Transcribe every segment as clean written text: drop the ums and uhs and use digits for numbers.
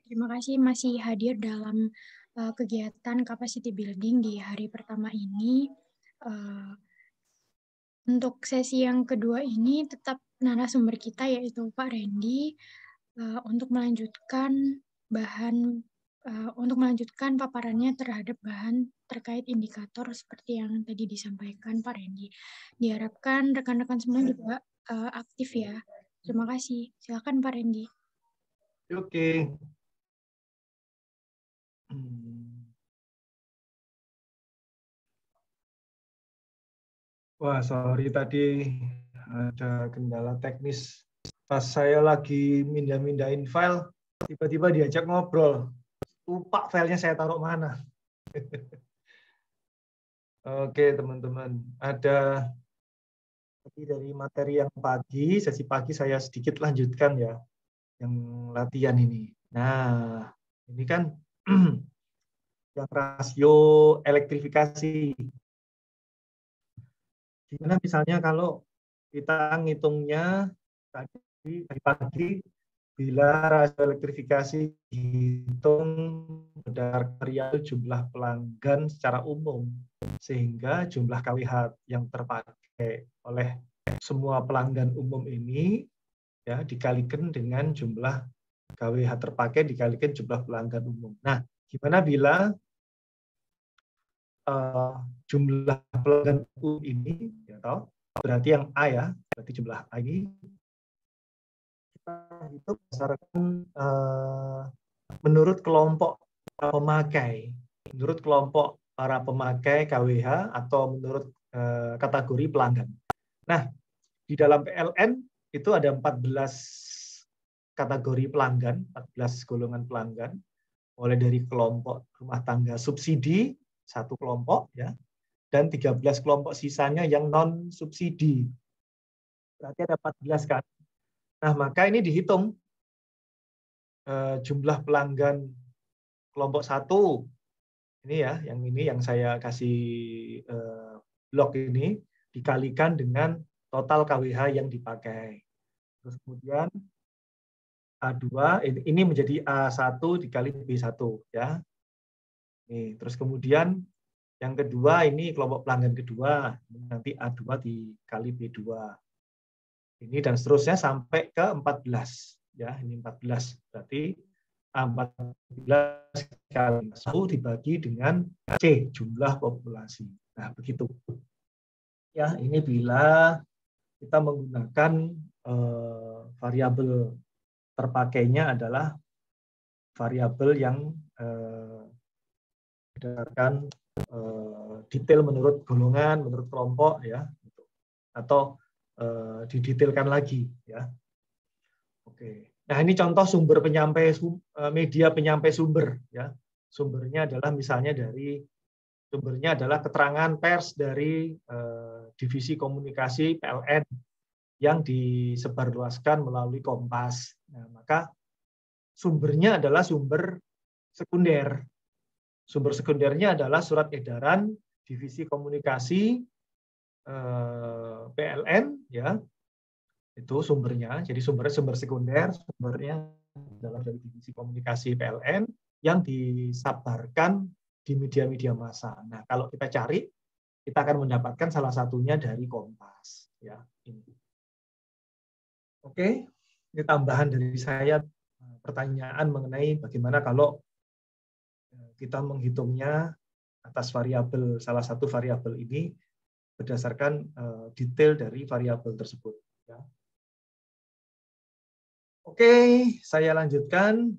Terima kasih masih hadir dalam kegiatan capacity building di hari pertama ini. Untuk sesi yang kedua ini tetap narasumber kita yaitu Pak Randy untuk melanjutkan paparannya terhadap bahan terkait indikator seperti yang tadi disampaikan Pak Randy. Diharapkan rekan-rekan semua juga aktif ya. Terima kasih. Silakan Pak Randy. Oke. Wah, sorry tadi ada kendala teknis. Pas saya lagi mindah-mindahin file, tiba-tiba diajak ngobrol. Lupa filenya saya taruh mana. Oke, teman-teman. Ada dari materi yang pagi, sesi pagi saya sedikit lanjutkan ya, yang latihan ini. Nah, ini kan yang rasio elektrifikasi. Gimana misalnya kalau kita ngitungnya tadi pagi, bila rasio elektrifikasi dihitung berdasarkan jumlah pelanggan secara umum, sehingga jumlah KWH yang terpakai oleh semua pelanggan umum ini ya dikalikan dengan jumlah KWH terpakai dikalikan jumlah pelanggan umum. Nah, gimana bila jumlah pelanggan umum ini ya toh, berarti yang A ya, berarti jumlah A ini kita hitung berdasarkan menurut kelompok pemakai, menurut kelompok para pemakai KWH atau menurut kategori pelanggan. Nah, di dalam PLN itu ada 14 kategori pelanggan, 14 golongan pelanggan, mulai dari kelompok rumah tangga subsidi, satu kelompok, ya, dan 13 kelompok sisanya yang non-subsidi. Berarti ada 14 kan. Nah, maka ini dihitung jumlah pelanggan kelompok 1, ini ya, yang saya kasih blok ini, dikalikan dengan total KWH yang dipakai. Terus kemudian A2, ini menjadi A1 dikali B1. Ya. Nih, terus kemudian yang kedua, ini kelompok pelanggan kedua, nanti A2 dikali B2. Ini dan seterusnya sampai ke 14. Ya, ini 14. Berarti A14 kali 1 dibagi dengan C, jumlah populasi. Nah, begitu. Ya, ini bila kita menggunakan variabel terpakainya adalah variabel yang berdasarkan detail menurut golongan, menurut kelompok, ya, atau didetailkan lagi, ya. Oke. Nah, ini contoh sumber penyampai media penyampai sumber, ya. Sumbernya adalah misalnya adalah keterangan pers dari divisi komunikasi PLN yang disebarluaskan melalui Kompas. Nah, maka sumbernya adalah sumber sekunder. Sumber sekundernya adalah surat edaran divisi komunikasi PLN, ya, itu sumbernya. Jadi sumber sekunder, sumbernya adalah dari divisi komunikasi PLN yang disabarkan di media-media massa. Nah, kalau kita cari, kita akan mendapatkan salah satunya dari Kompas, ya. Ini. Oke, ini tambahan dari saya, pertanyaan mengenai bagaimana kalau kita menghitungnya atas variabel, salah satu variabel ini berdasarkan detail dari variabel tersebut. Ya. Oke, saya lanjutkan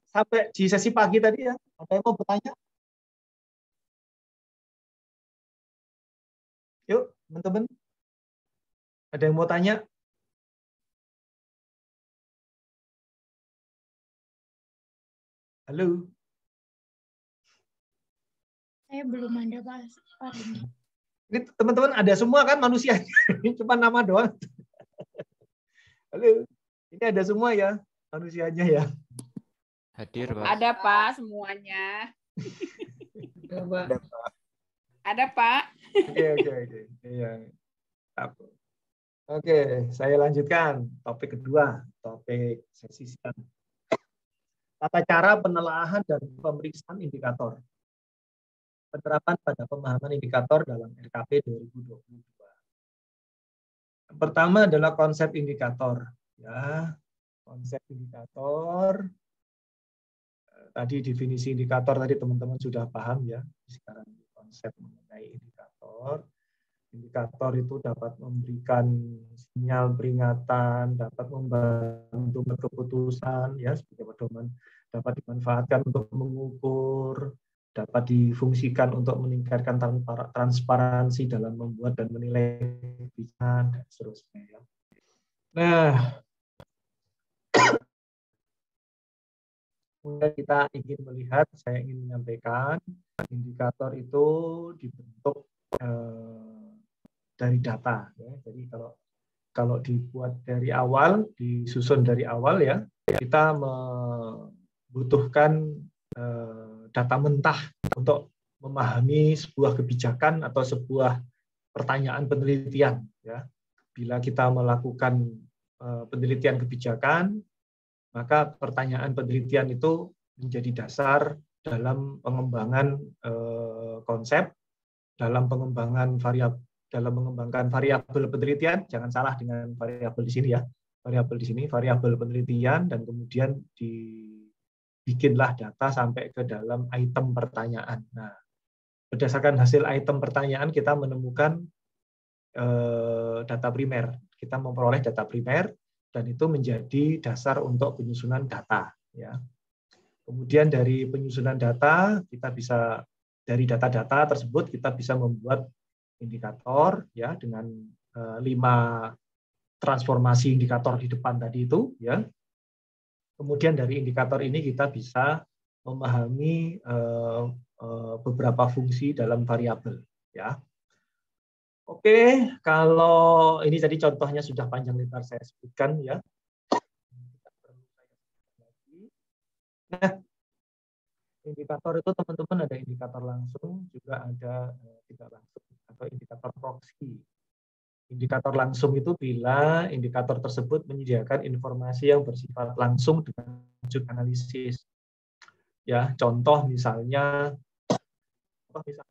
sampai di sesi pagi tadi ya. Ada yang mau bertanya? Yuk, teman-teman. Ada yang mau tanya? Halo. Saya belum ada Pak Randy. Ini teman-teman ada semua kan manusia? Cuma nama doang. Halo. Ini ada semua ya manusianya ya. Hadir, Pak. Ada, Pak, semuanya. Ada, Pak. Oke. Ya. Oke, saya lanjutkan topik kedua, topik sesi siang. Tata cara penelaahan dan pemeriksaan indikator. Penerapan pada pemahaman indikator dalam RKP 2022. Yang pertama adalah konsep indikator. Ya, konsep indikator. Tadi definisi indikator tadi teman-teman sudah paham ya. Sekarang konsep mengenai indikator. Indikator itu dapat memberikan sinyal peringatan, dapat membantu keputusan, ya sebagai pedoman, dapat dimanfaatkan untuk mengukur, dapat difungsikan untuk meningkatkan transparansi dalam membuat dan menilai kebijakan, dan seterusnya. Nah, kemudian kita ingin melihat, saya ingin menyampaikan, indikator itu dibentuk dari data. Ya. Jadi kalau dibuat dari awal, disusun dari awal ya, kita membutuhkan data mentah untuk memahami sebuah kebijakan atau sebuah pertanyaan penelitian. Ya. Bila kita melakukan penelitian kebijakan, maka pertanyaan penelitian itu menjadi dasar dalam pengembangan konsep, dalam pengembangan variabel penelitian. Jangan salah dengan variabel di sini ya. Variabel di sini variabel penelitian, dan kemudian dibikinlah data sampai ke dalam item pertanyaan. Nah, berdasarkan hasil item pertanyaan kita menemukan data primer. Kita memperoleh data primer, dan itu menjadi dasar untuk penyusunan data. Ya. Kemudian dari penyusunan data, kita bisa dari data-data tersebut kita bisa membuat indikator ya dengan 5 transformasi indikator di depan tadi itu ya. Kemudian dari indikator ini kita bisa memahami beberapa fungsi dalam variabel ya. Oke, kalau ini tadi contohnya sudah panjang lebar saya sebutkan ya. Nah, indikator itu teman-teman ada indikator langsung, juga ada tidak langsung atau indikator proxy. Indikator langsung itu bila indikator tersebut menyediakan informasi yang bersifat langsung dengan wujud analisis. Ya, contoh misalnya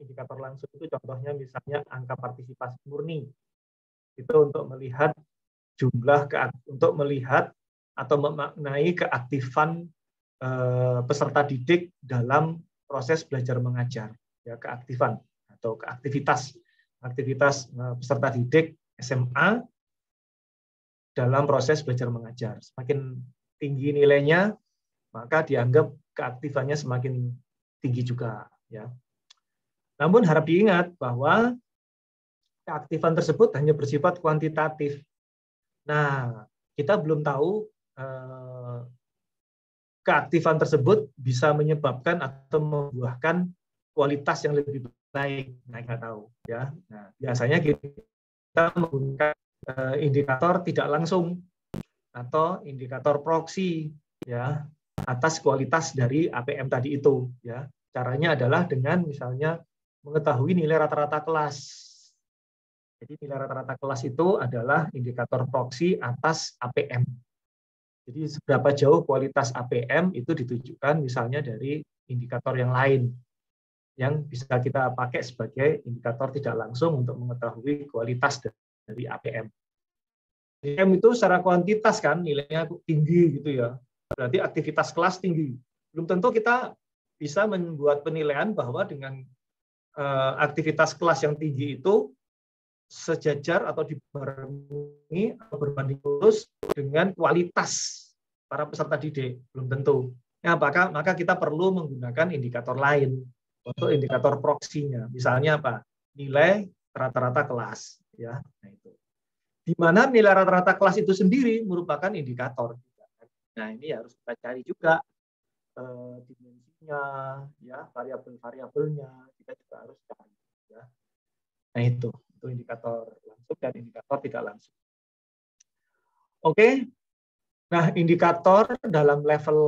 indikator langsung itu contohnya misalnya angka partisipasi murni. Itu untuk melihat untuk melihat atau memaknai keaktifan peserta didik dalam proses belajar mengajar, ya, keaktifan atau aktivitas peserta didik SMA dalam proses belajar mengajar. Semakin tinggi nilainya, maka dianggap keaktifannya semakin tinggi juga, ya. Namun harap diingat bahwa keaktifan tersebut hanya bersifat kuantitatif. Nah, kita belum tahu keaktifan tersebut bisa menyebabkan atau membuahkan kualitas yang lebih baik. Nah, nggak tahu ya. Nah, biasanya kita menggunakan indikator tidak langsung atau indikator proxy ya atas kualitas dari APM tadi itu ya. Caranya adalah dengan misalnya mengetahui nilai rata-rata kelas. Jadi nilai rata-rata kelas itu adalah indikator proxy atas APM. Jadi seberapa jauh kualitas APM itu ditujukan misalnya dari indikator yang lain yang bisa kita pakai sebagai indikator tidak langsung untuk mengetahui kualitas dari APM. APM itu secara kuantitas kan nilainya tinggi gitu ya. Berarti aktivitas kelas tinggi. Belum tentu kita bisa membuat penilaian bahwa dengan aktivitas kelas yang tinggi itu sejajar atau dibarengi atau berbanding lurus dengan kualitas para peserta didik. Belum tentu. Ya, maka kita perlu menggunakan indikator lain untuk indikator proksinya. Misalnya apa? Nilai rata-rata kelas. Ya, nah itu. Di mana nilai rata-rata kelas itu sendiri merupakan indikator. Nah, ini harus kita cari juga dimensinya, ya, variabel-variabelnya kita juga harus cari. Ya. Nah itu indikator langsung dan indikator tidak langsung. Oke, nah indikator dalam level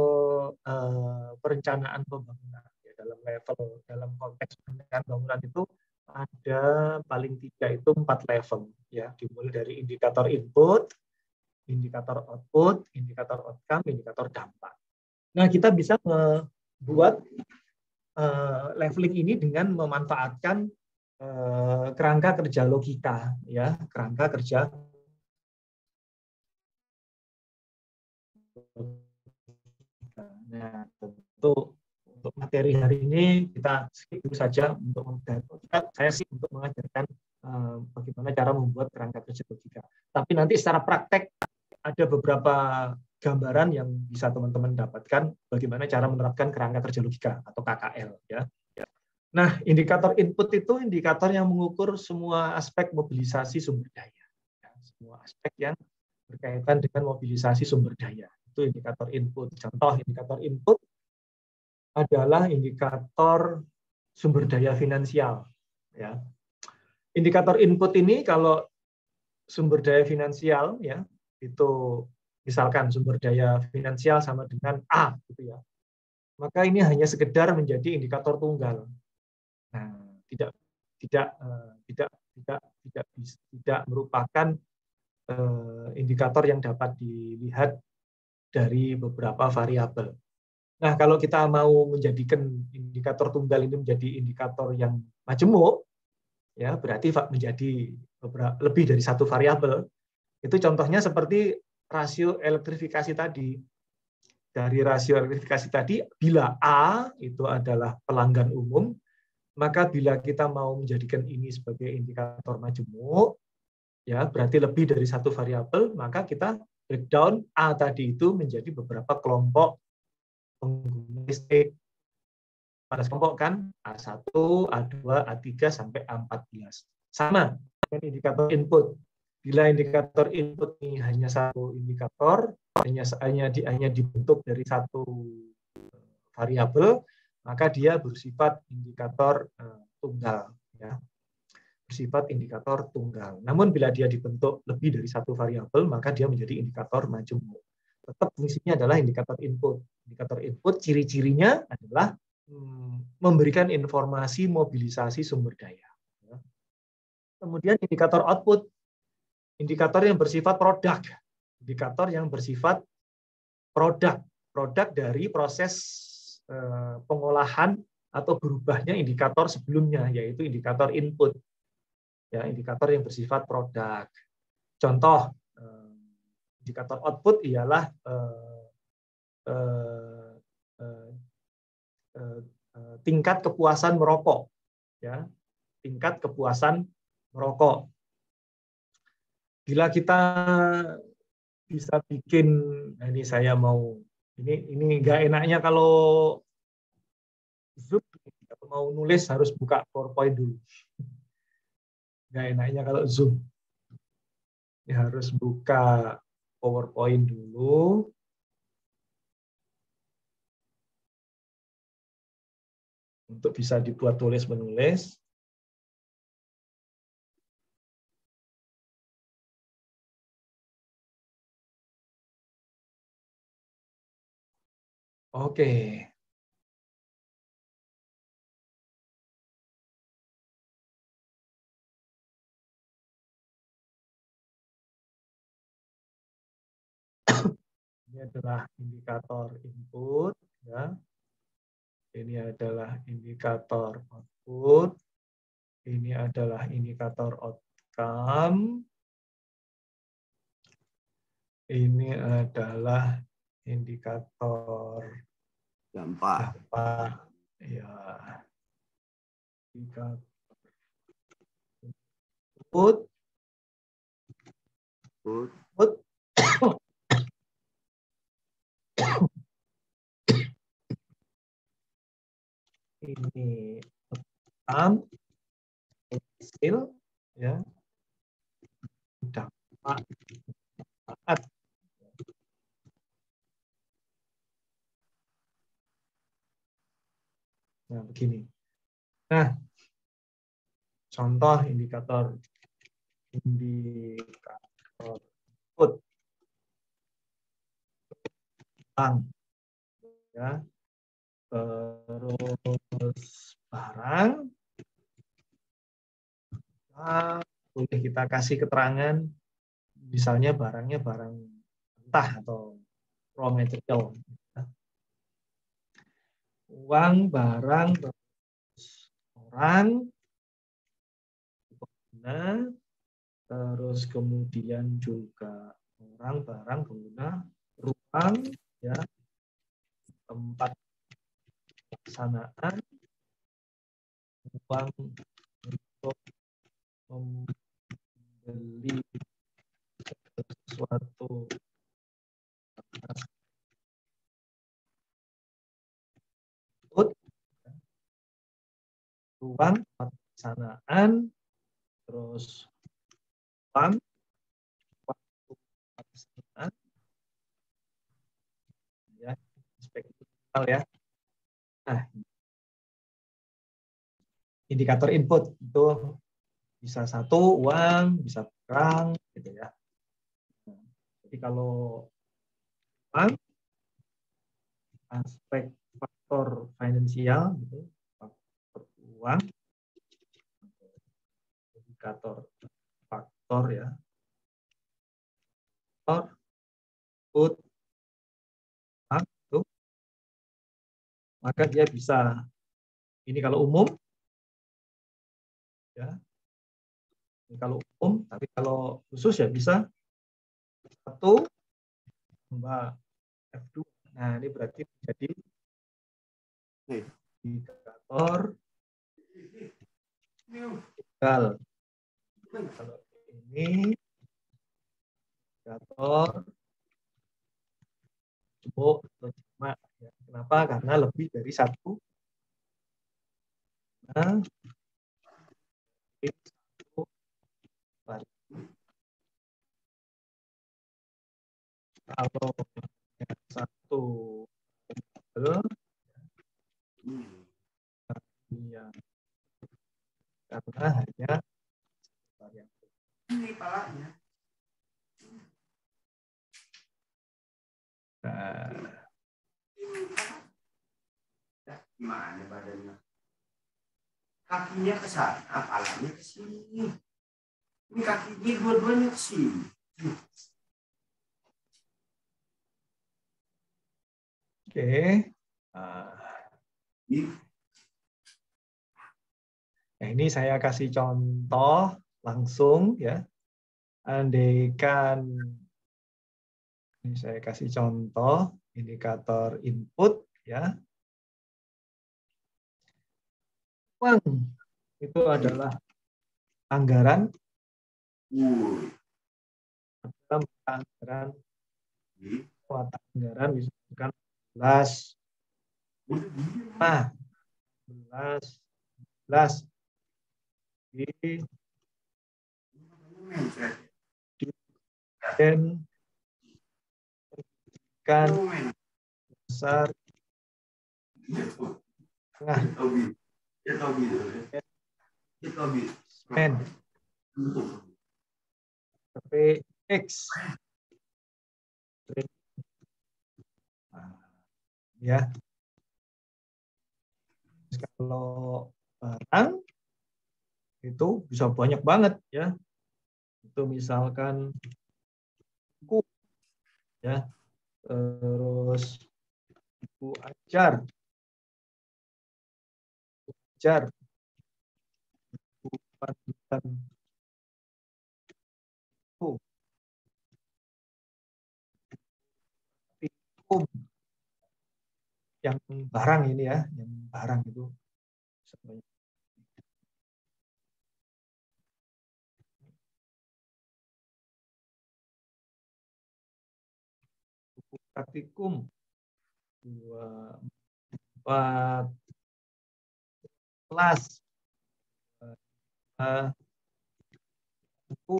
perencanaan pembangunan, ya, dalam konteks perencanaan bangunan itu ada paling tidak itu 4 level ya, dimulai dari indikator input, indikator output, indikator outcome, indikator dampak. Nah, kita bisa membuat leveling ini dengan memanfaatkan kerangka kerja logika ya, kerangka kerja logika. Nah, tentu untuk materi hari ini kita skip dulu saja untuk saya sih untuk mengajarkan bagaimana cara membuat kerangka kerja logika. Tapi nanti secara praktek ada beberapa gambaran yang bisa teman-teman dapatkan bagaimana cara menerapkan kerangka kerja logika atau KKL ya. Nah, indikator input itu indikator yang mengukur semua aspek mobilisasi sumber daya. Ya, semua aspek yang berkaitan dengan mobilisasi sumber daya. Itu indikator input. Contoh indikator input adalah indikator sumber daya finansial. Ya. Indikator input ini kalau sumber daya finansial ya itu misalkan sumber daya finansial sama dengan A gitu ya. Maka ini hanya sekedar menjadi indikator tunggal. Nah, tidak merupakan indikator yang dapat dilihat dari beberapa variabel. Nah, kalau kita mau menjadikan indikator tunggal ini menjadi indikator yang majemuk, ya berarti menjadi lebih dari satu variabel. Itu contohnya seperti rasio elektrifikasi tadi. Dari rasio elektrifikasi tadi, bila A itu adalah pelanggan umum, maka bila kita mau menjadikan ini sebagai indikator majemuk, ya berarti lebih dari satu variabel, maka kita breakdown A tadi itu menjadi beberapa kelompok pengguna listrik. Pada kelompok kan A1, A2, A3 sampai A14. Sama dengan indikator input. Bila indikator input ini hanya satu indikator, hanya dibentuk dari satu variabel, maka dia bersifat indikator tunggal. Ya. Bersifat indikator tunggal. Namun bila dia dibentuk lebih dari satu variabel, maka dia menjadi indikator majemuk. Tetap fungsinya adalah indikator input. Indikator input ciri-cirinya adalah memberikan informasi mobilisasi sumber daya. Kemudian indikator output, indikator yang bersifat produk, indikator yang bersifat produk dari proses pengolahan atau berubahnya indikator sebelumnya, yaitu indikator input. Ya, indikator yang bersifat produk. Contoh indikator output ialah tingkat kepuasan merokok, ya, tingkat kepuasan merokok. Bila kita bisa bikin, nah ini saya mau, ini nggak enaknya kalau Zoom, kalau mau nulis harus buka PowerPoint dulu. Nggak enaknya kalau Zoom. Ya, harus buka PowerPoint dulu. Untuk bisa dibuat tulis-menulis. Oke. Ini adalah indikator input, ya. Ini adalah indikator output. Ini adalah indikator outcome. Ini adalah indikator dampak. Ya. Indikator output. Ini outcome, hasil, ya, dampak. Nah, begini. Nah, contoh indikator output bank, ya, terus barang, boleh kita kasih keterangan, misalnya barangnya barang mentah atau raw material. Uang, barang, terus orang, pengguna, terus kemudian juga orang, barang, pengguna, ruang, ya, tempat pelaksanaan, uang untuk membeli sesuatu, ruang, tempat pelaksanaan, terus uang, waktu pelaksanaan, ya, aspek digital ya. Nah, indikator input itu bisa satu uang, bisa barang, gitu ya. Jadi kalau uang, aspek faktor finansial, gitu, faktor uang, indikator faktor ya, faktor input uang itu, maka dia bisa ini kalau umum, ya, ini kalau umum, tapi kalau khusus ya bisa 1 tambah F2. Nah, ini berarti menjadi indikator tunggal. Kalau ini indikator jumbo atau jama. Ya. Kenapa? Karena lebih dari 1. Nah, satu kalau satu ya, karena hanya variabel. Ini palanya. Nah, gimana badannya? Kakinya ke sana, palanya ke sini. Ini kakinya dua-duanya ke sini. Oke. Nah, ini saya kasih contoh langsung ya. Andaikan ini saya kasih contoh indikator input ya. Uang itu adalah anggaran. Anggaran mata anggaran misalkan 11 dan kan besar tengah men PX ya. Kalau barang itu bisa banyak banget ya. Itu misalkan buku ya, terus buku ajar, buku panduan buku, fikum, yang barang ini ya, yang barang itu sebanyak. Buku praktikum 2, 4 kelas, buku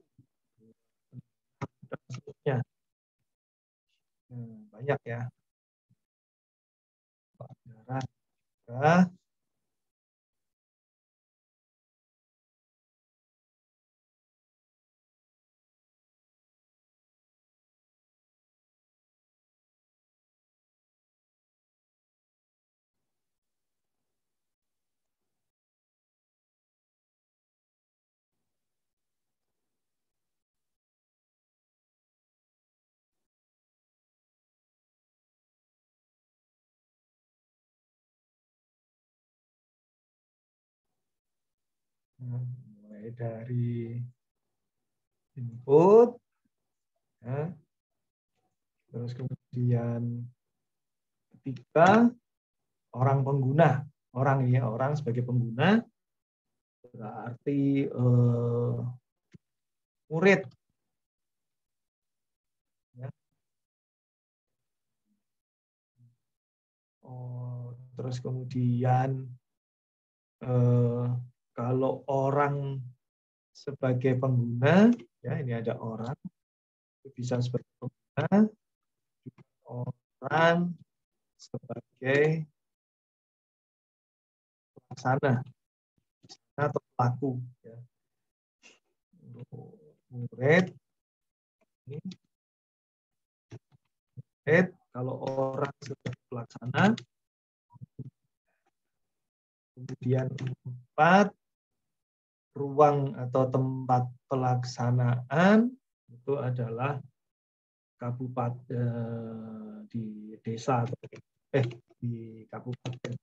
dan seterusnya. Banyak ya. Pelajaran ya. Mulai dari input, ya. Terus kemudian ketiga, orang pengguna. Orang ini orang sebagai pengguna, berarti murid. Ya. Terus kemudian kalau orang sebagai pengguna, ya ini ada orang, bisa sebagai pengguna, orang sebagai pelaksana atau pelaku. Ya. Murid, ini murid, kalau orang sebagai pelaksana, kemudian 4, ruang atau tempat pelaksanaan itu adalah kabupaten di desa di kabupaten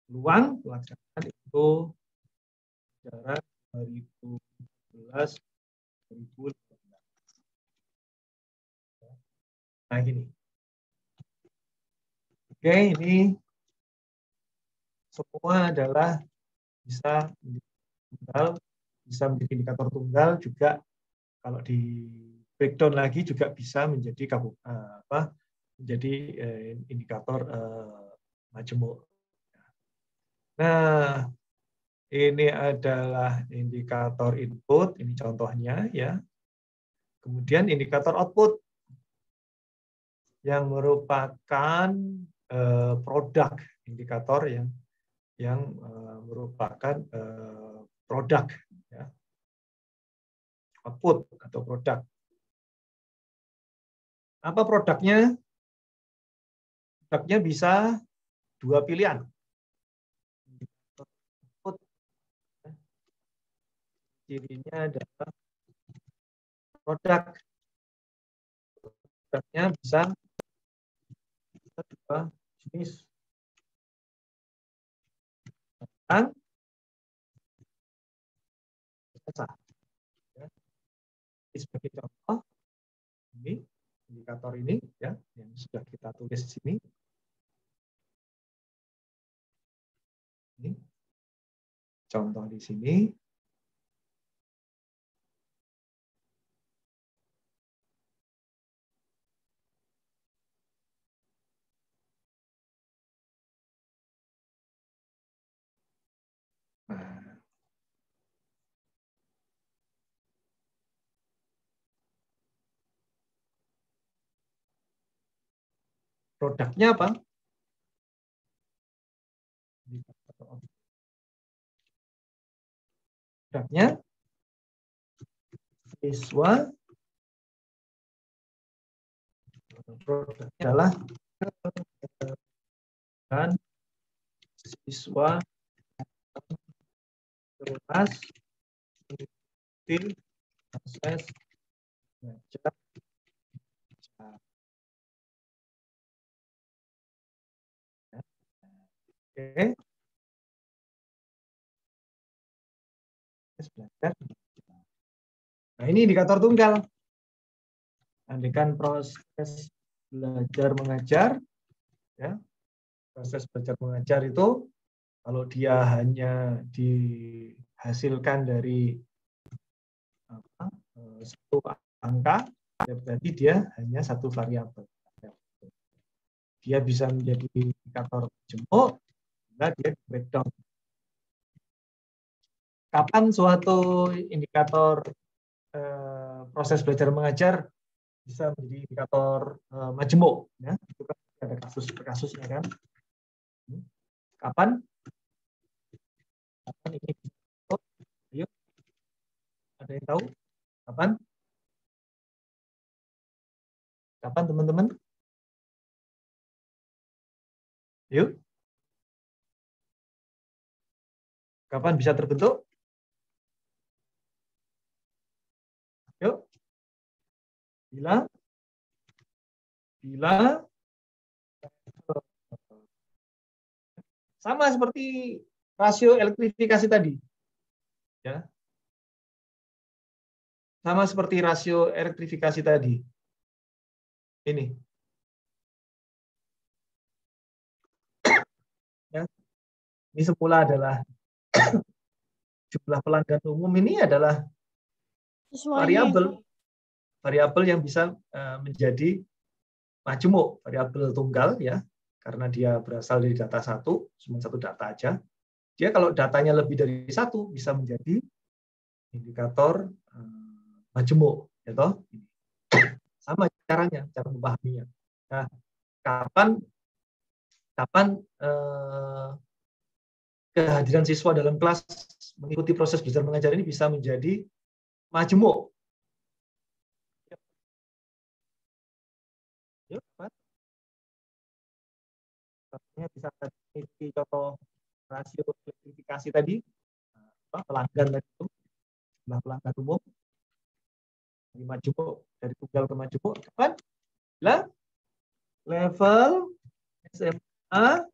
luang pelaksanaan itu jarak 2014 2015. Nah gini. Oke, ini semua adalah bisa tunggal, bisa menjadi indikator tunggal juga. Kalau di breakdown lagi juga bisa menjadi menjadi indikator majemuk. Nah, ini adalah indikator input, ini contohnya ya. Kemudian indikator output yang merupakan produk, indikator yang merupakan produk, ya. Output atau produk. Apa produknya? Produknya bisa 2 pilihan. Output. Cirinya adalah produk. Produknya bisa 2 jenis. Dan ya. Sebagai contoh, ini indikator ini ya yang sudah kita tulis di sini. Ini contoh di sini. Nah, produknya apa? Produknya siswa. Produknya adalah dan siswa kelas mengikuti proses belajar. Oke. Belajar. Nah, ini indikator tunggal. Andaikan proses belajar mengajar, ya, proses belajar mengajar itu kalau dia hanya dihasilkan dari satu angka, ya berarti dia hanya satu variabel. Dia bisa menjadi indikator jemuk, nah dia breakdown. Kapan suatu indikator proses belajar mengajar bisa menjadi indikator majemuk? Ya, itu kan ada kasusnya kan. Kapan? Kapan ini? Oh, ayo, ada yang tahu? Kapan? Kapan teman-teman? Yuk. Kapan bisa terbentuk? Yuk. bila sama seperti rasio elektrifikasi tadi. Ya. Sama seperti rasio elektrifikasi tadi. Ini. Ya. Ini semula adalah jumlah pelanggan umum, ini adalah variabel yang bisa menjadi majemuk, variabel tunggal ya, karena dia berasal dari data satu, cuma satu data aja. Dia kalau datanya lebih dari satu bisa menjadi indikator majemuk, ya toh? Sama caranya, cara memahaminya. Nah, kapan kehadiran siswa dalam kelas mengikuti proses belajar mengajar ini bisa menjadi majemuk. Yuk, bisa mengikuti contoh rasio elektrifikasi tadi, pelanggan tadi itu, jumlah pelanggan umum dari majemuk, dari tunggal ke majemuk. Kapan? Bila level SMA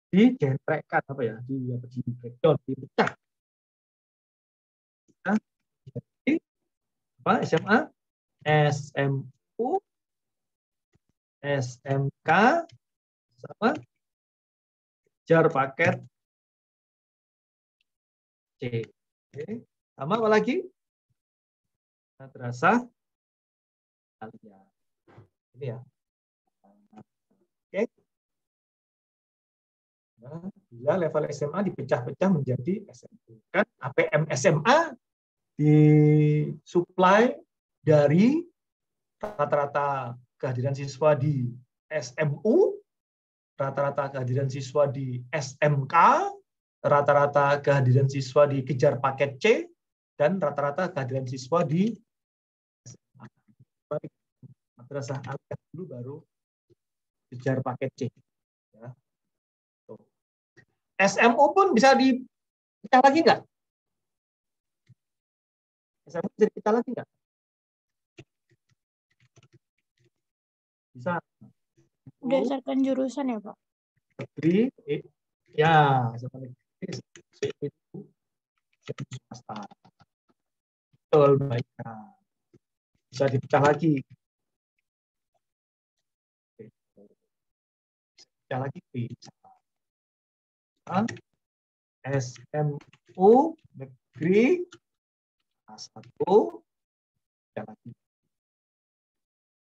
digenrekkan, apa ya, di breakdown, dipecah. Jadi apa? SMA, SMU, SMK, sama jar paket C. Oke. Sama apa lagi? Madrasah aliyah. Ini ya. Oke. Nah, bila level SMA dipecah-pecah menjadi SMU. Kan APM SMA disuplai dari rata-rata kehadiran siswa di SMU, rata-rata kehadiran siswa di SMK, rata-rata kehadiran siswa di kejar paket C, dan rata-rata kehadiran siswa di madrasah aliyah dulu baru kejar paket C. Ya. SMU pun bisa dipecah lagi nggak? SMU bisa dipecah lagi nggak? Bisa. Berdasarkan jurusan ya, Pak? Negeri, ya, seperti itu swasta. Betul, baik. Bisa dipecah lagi. Pecah lagi bisa. SMU negeri A1, pecah lagi.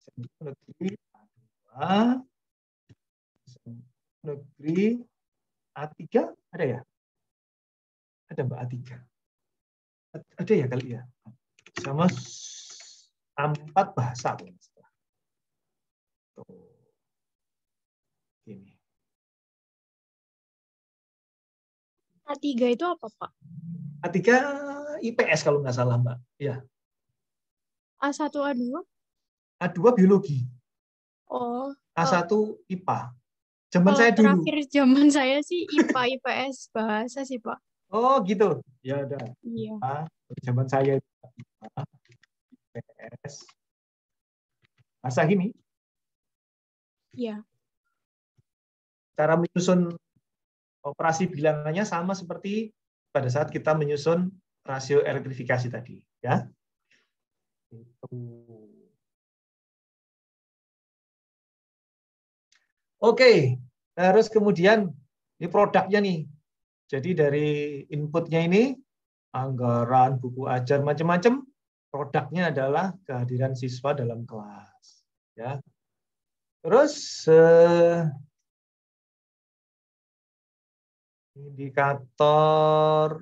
SMU negeri A2, SMU negeri A3, ada ya? Ada Mbak A3? Ada ya kali ya? Sama A4 bahasa. Ini. A3 itu apa, Pak? A3 IPS kalau nggak salah, Mbak. Ya. A1, A2? A2 biologi. Oh. A1 IPA. Zaman Kalau saya dulu. terakhir zaman saya sih IPA, IPS, bahasa sih, Pak. Oh, gitu. Ya udah. Iya. Zaman saya IPA, IPS. Masa gini? Iya. Cara menyusun operasi bilangannya sama seperti pada saat kita menyusun rasio elektrifikasi tadi, ya. Oke, terus kemudian ini produknya nih. Jadi dari inputnya ini anggaran, buku ajar, macam-macam. Produknya adalah kehadiran siswa dalam kelas, ya. Terus indikator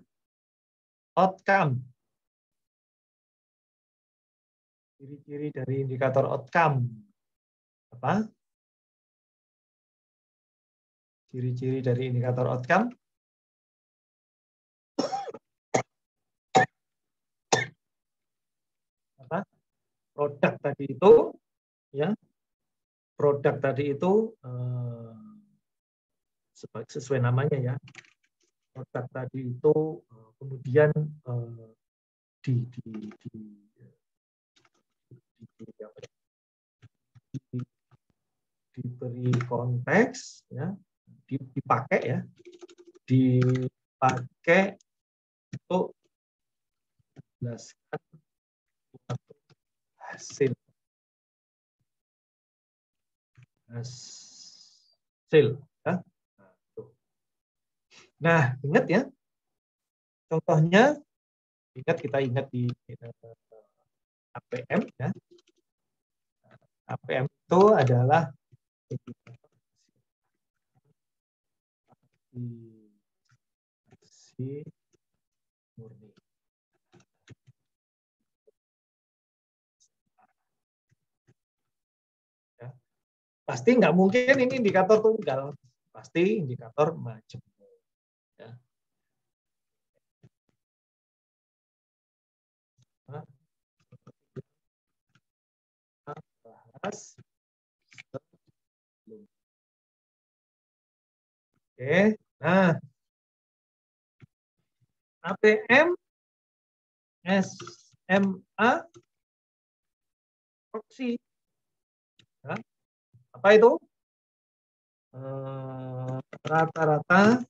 outcome. Ciri-ciri dari indikator outcome. Apa? Ciri-ciri dari indikator outcome. Apa? Produk tadi itu, ya. Produk tadi itu sesuai namanya ya. Produk tadi itu kemudian diberi konteks, ya, dipakai ya, dipakai untuk menjelaskan suatu hasil. Ya. Nah, ingat ya, contohnya, kita ingat di APM ya. APM itu adalah murni. Ya. Pasti nggak mungkin ini indikator tunggal, pasti indikator majemuk. Ya. Nah, bahas. Oke, nah APM, SMA, proksi. Ya. Apa itu? Rata-rata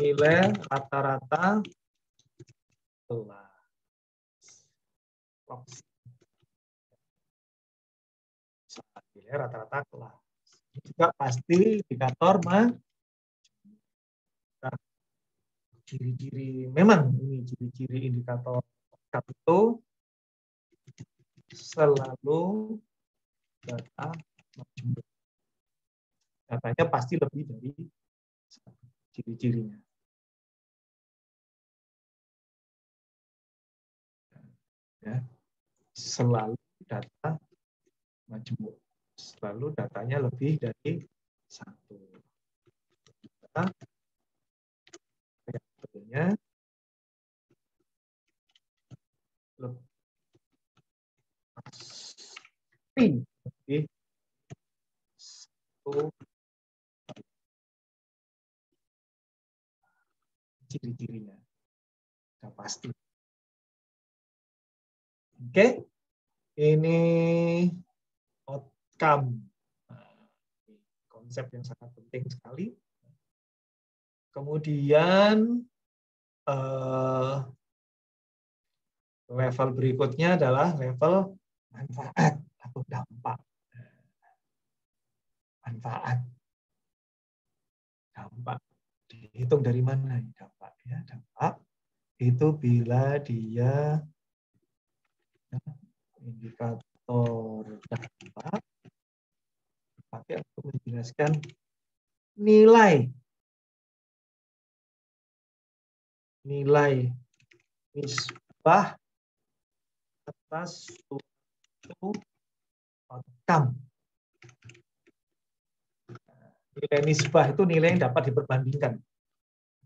nilai rata-rata kelas. Proksi. Nilai rata-rata kelas. Ini juga pasti indikator ciri-ciri, memang ini ciri-ciri indikator itu selalu data majemuk. Datanya pasti lebih dari ciri-cirinya. Ya. Selalu data majemuk. Selalu datanya lebih dari satu. Nah, yang betulnya lebih satu ciri-cirinya. Sudah pasti. Oke, ini outcome. Konsep yang sangat penting sekali. Kemudian level berikutnya adalah level manfaat atau dampak. Manfaat. Dampak. Dihitung dari mana dampak? Ya, dampak itu bila dia indikator dampak dipakai untuk menjelaskan nilai nisbah atas suatu outcome. Nilai nisbah itu nilai yang dapat diperbandingkan.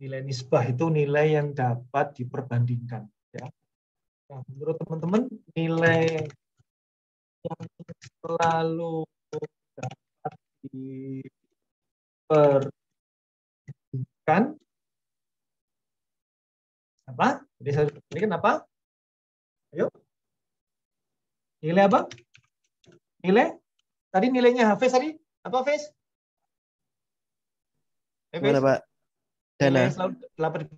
Nilai nisbah itu nilai yang dapat diperbandingkan. Ya. Nah, menurut teman-teman, nilai yang selalu dapat diperbandingkan apa? Jadi saya berikan apa? Ayo. Nilai apa? Nilai? Tadi nilainya Hafiz tadi? Apa, Hafiz? Gimana, Pak? Dana. Nilai selalu dapat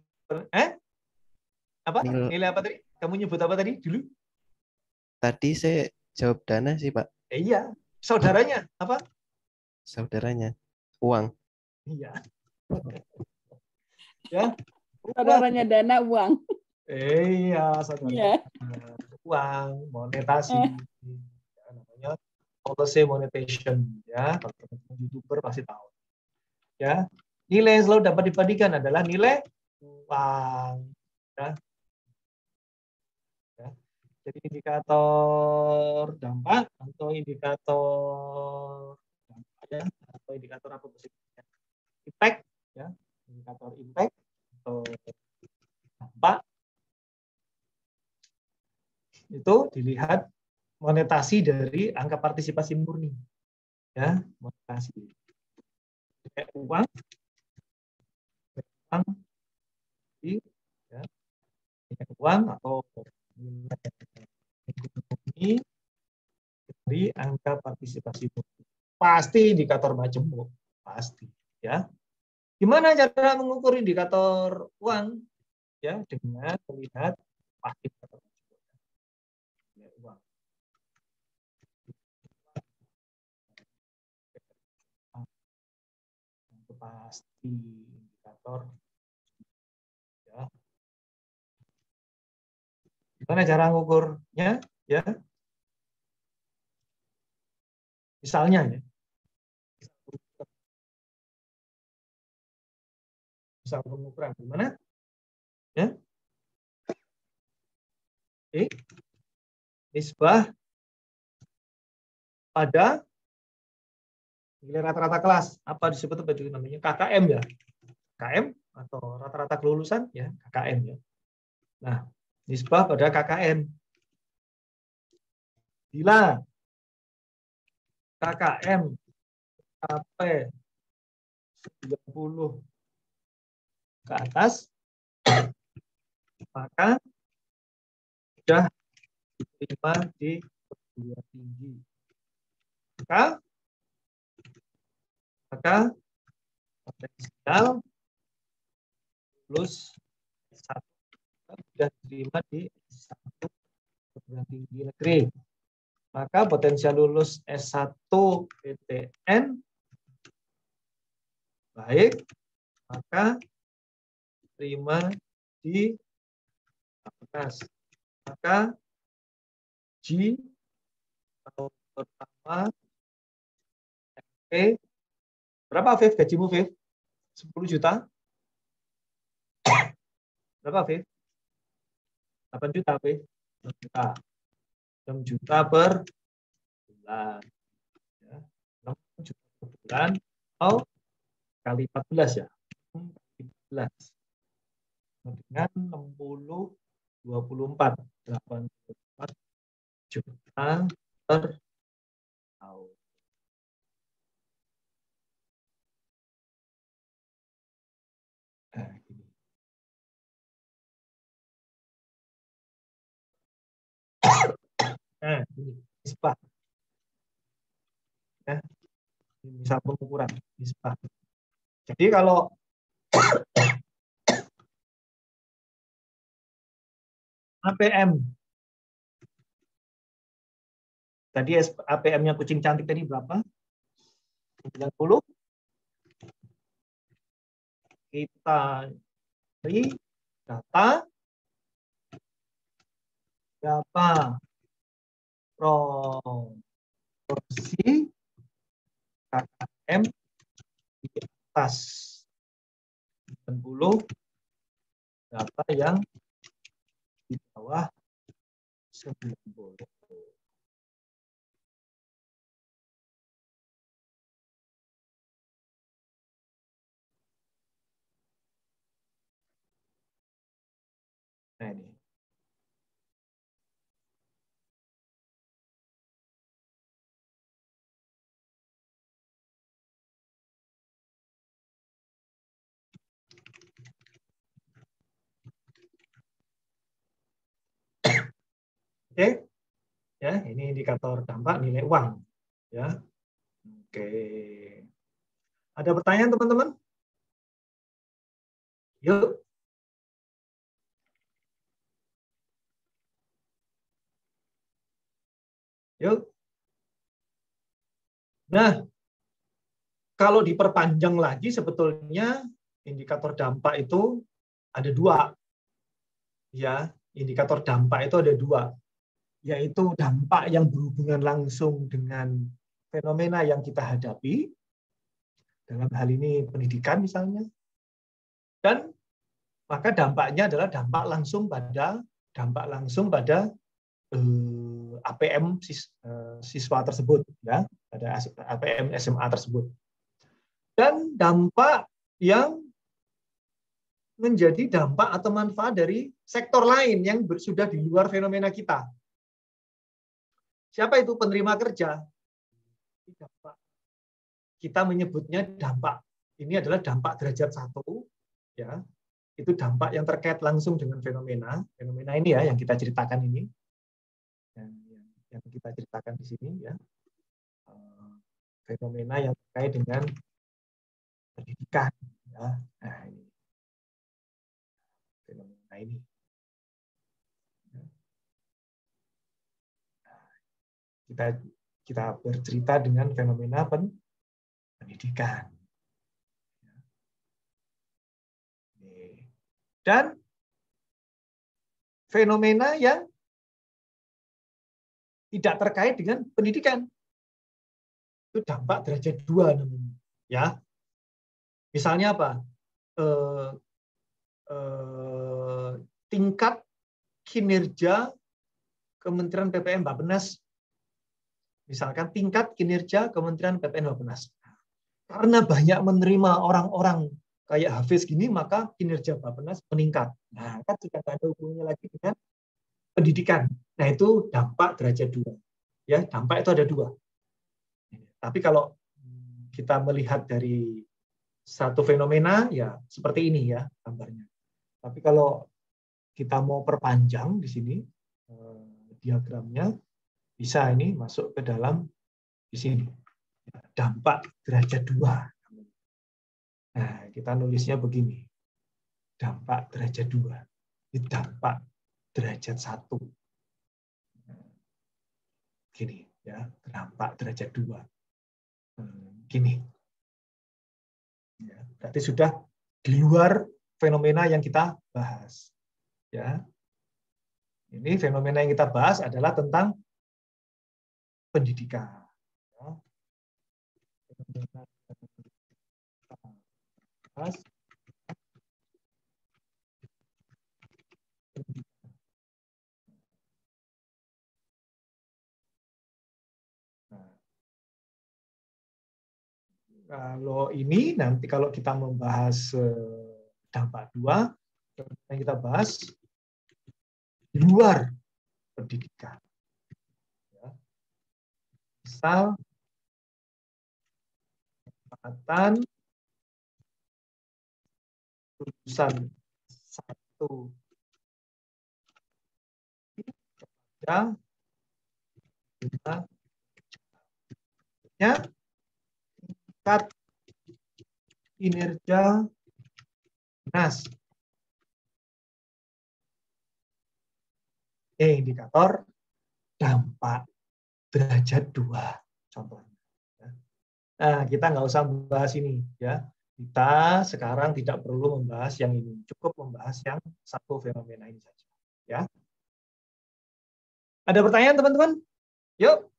apa? Nilai apa tadi? Kamu nyebut apa tadi dulu? Tadi saya jawab dana sih, Pak. Iya. Saudaranya apa? Saudaranya. Uang. Iya. Ya. Saudaranya dana uang. Iya, saudaranya. Uang, monetasi. Ya, namanya policy monetization. Ya, kalau teman-teman YouTuber pasti tahu. Ya. Nilai yang selalu dapat dibandingkan adalah nilai uang. Ya. Ya. Jadi indikator dampak atau indikator dampak ya, atau indikator apa maksudnya? Impact ya, indikator impact atau dampak itu dilihat monetasi dari angka partisipasi murni. Ya, monetasi. Kayak uang ya, uang atau nilai ekonomi dari angka partisipasi murni. pasti indikator majemuk, pasti ya. Gimana cara mengukur indikator uang? Ya, dengan melihat pasti indikator uang. Itu pasti indikator ya. Gimana cara mengukurnya? Ya, misalnya ya. Misal pengukuran gimana? Ya. Oke. Nisbah pada nilai rata-rata kelas. Apa disebut apa itu namanya? KKM ya. KKM atau rata-rata kelulusan ya, KKM ya. Nah, nisbah pada KKM. Bila KKM sampai 90 ke atas, maka sudah diterima di perguruan tinggi. Maka potensial lulus S1 sudah diterima di S1 perguruan tinggi negeri. Maka potensial lulus S1 PTN baik, maka terima di atas. Maka G tahun pertama MP berapa Viv gajimu Viv? 10 juta? Berapa Viv? 8 juta Viv? 6 juta. 6 juta per bulan. Ya. 6 juta per bulan atau kali 14 ya. 14. Dengan 60 24 84 juta per tahun. Nah, gini. Nah, ini nisbah. Ya, ini misal pengukuran nisbah. Jadi kalau APM tadi APM-nya kucing cantik tadi berapa? 90. Kita cari data berapa proporsi KKM di atas 90, data yang di bawah 90. Nah ini. Oke, ya ini indikator dampak nilai uang, ya. Oke, ada pertanyaan teman-teman? Yuk. Yuk. Nah, kalau diperpanjang lagi sebetulnya indikator dampak itu ada dua. Ya, indikator dampak itu ada dua, yaitu dampak yang berhubungan langsung dengan fenomena yang kita hadapi, dalam hal ini pendidikan misalnya, dan maka dampaknya adalah dampak langsung pada APM siswa tersebut, ya, pada APM SMA tersebut. Dan dampak yang menjadi dampak atau manfaat dari sektor lain yang sudah di luar fenomena kita. Siapa itu penerima kerja? Dampak. Kita menyebutnya dampak. Ini adalah dampak derajat 1, ya. Itu dampak yang terkait langsung dengan fenomena ini ya yang kita ceritakan ini. Yang kita ceritakan di sini ya. fenomena yang terkait dengan pendidikan. Ya. Nah, ini fenomena ini. Kita bercerita dengan fenomena pendidikan. Dan fenomena yang tidak terkait dengan pendidikan. Itu dampak derajat 2 namanya. Ya. Misalnya apa? Tingkat kinerja Kementerian PPM Bappenas. Misalkan tingkat kinerja Kementerian PPM Bappenas. Karena banyak menerima orang-orang kayak Hafiz gini, maka kinerja Bappenas meningkat. Nah, kan juga ada hubungannya lagi dengan pendidikan. Nah, itu dampak derajat 2. Ya, dampak itu ada 2. Tapi kalau kita melihat dari satu fenomena, ya seperti ini ya gambarnya. Tapi kalau kita mau perpanjang di sini diagramnya, bisa ini masuk ke dalam di sini. Dampak derajat 2. Nah, kita nulisnya begini. Dampak derajat 2. Ini dampak derajat 1. Gini ya, dampak derajat 2. Gini. Ya, berarti sudah di luar fenomena yang kita bahas. Ya. Ini fenomena yang kita bahas adalah tentang pendidikan. Ya. Fenomena bahas kalau ini nanti kalau kita membahas dampak 2, yang kita bahas di luar pendidikan. Ya. Misal penempatan lulusan 1 kepada tingkat kinerja dinas. Indikator dampak derajat 2 contohnya. Nah, kita nggak usah membahas ini ya. Kita sekarang tidak perlu membahas yang ini, cukup membahas yang satu fenomena ini saja. Ya. Ada pertanyaan teman-teman? Yuk.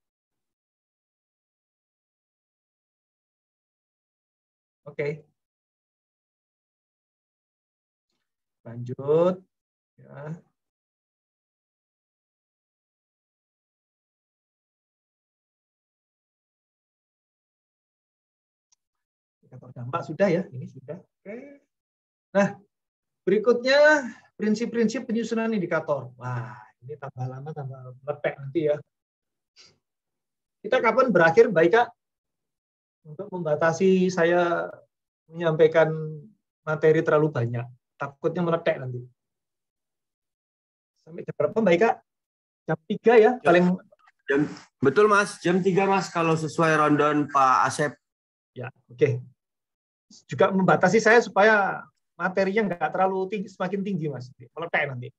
Oke. Lanjut. Ya. Indikator dampak sudah ya, ini sudah. Oke. Nah, berikutnya prinsip-prinsip penyusunan indikator. Wah, ini tambah lama tambah meletek nanti ya. Kita kapan berakhir, baik Kak? Untuk membatasi saya menyampaikan materi terlalu banyak. Takutnya meletek nanti. Sampai jam berapa, baik Kak? Jam 3 ya, paling. Betul Mas, jam 3 Mas, kalau sesuai rundown Pak Asep. Ya, oke. Juga membatasi saya supaya materinya nggak terlalu tinggi, semakin tinggi Mas. Meletek nanti.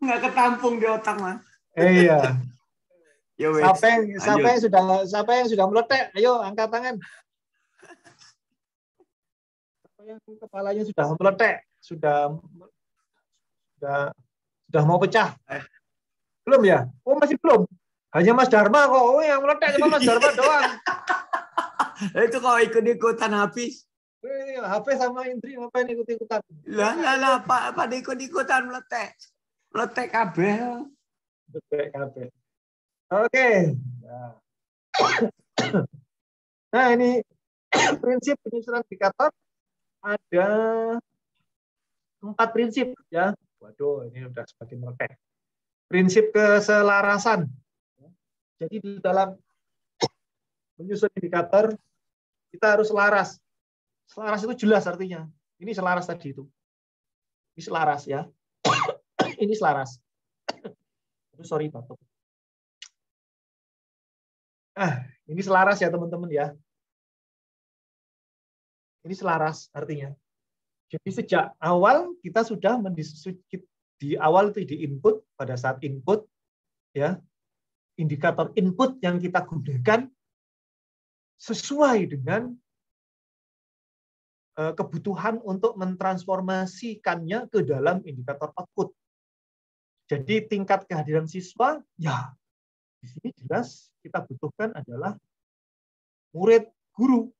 Nggak ketampung di otak Mas. Iya. Yo, Siapa yang sudah meletek? Ayo angkat tangan. Siapa yang kepalanya sudah meletek, sudah mau pecah? Belum ya? Oh masih belum. Hanya Mas Dharma kok. Oh yang meletek cuma Mas Dharma doang. Itu kalau ikut-ikutan habis. Hafiz sama Indri ngapain ikut-ikutan? Lah, Pak ikut-ikutan meletek. Meletek kabel. Meletek kabel. Oke. Nah, ini prinsip penyusunan indikator ada 4 prinsip ya. Waduh, ini udah semakin meletek. Prinsip keselarasan. Jadi di dalam menyusun indikator kita harus selaras. Selaras itu jelas artinya. Ini selaras tadi itu. Ini selaras ya. Ini selaras. Sorry, batuk. Ini selaras ya teman-teman ya. Ini selaras artinya. Jadi sejak awal kita sudah di awal itu di input, pada saat input ya, indikator input yang kita gunakan sesuai dengan kebutuhan untuk mentransformasikannya ke dalam indikator output. Jadi tingkat kehadiran siswa ya di sini jelas kita butuhkan adalah murid guru.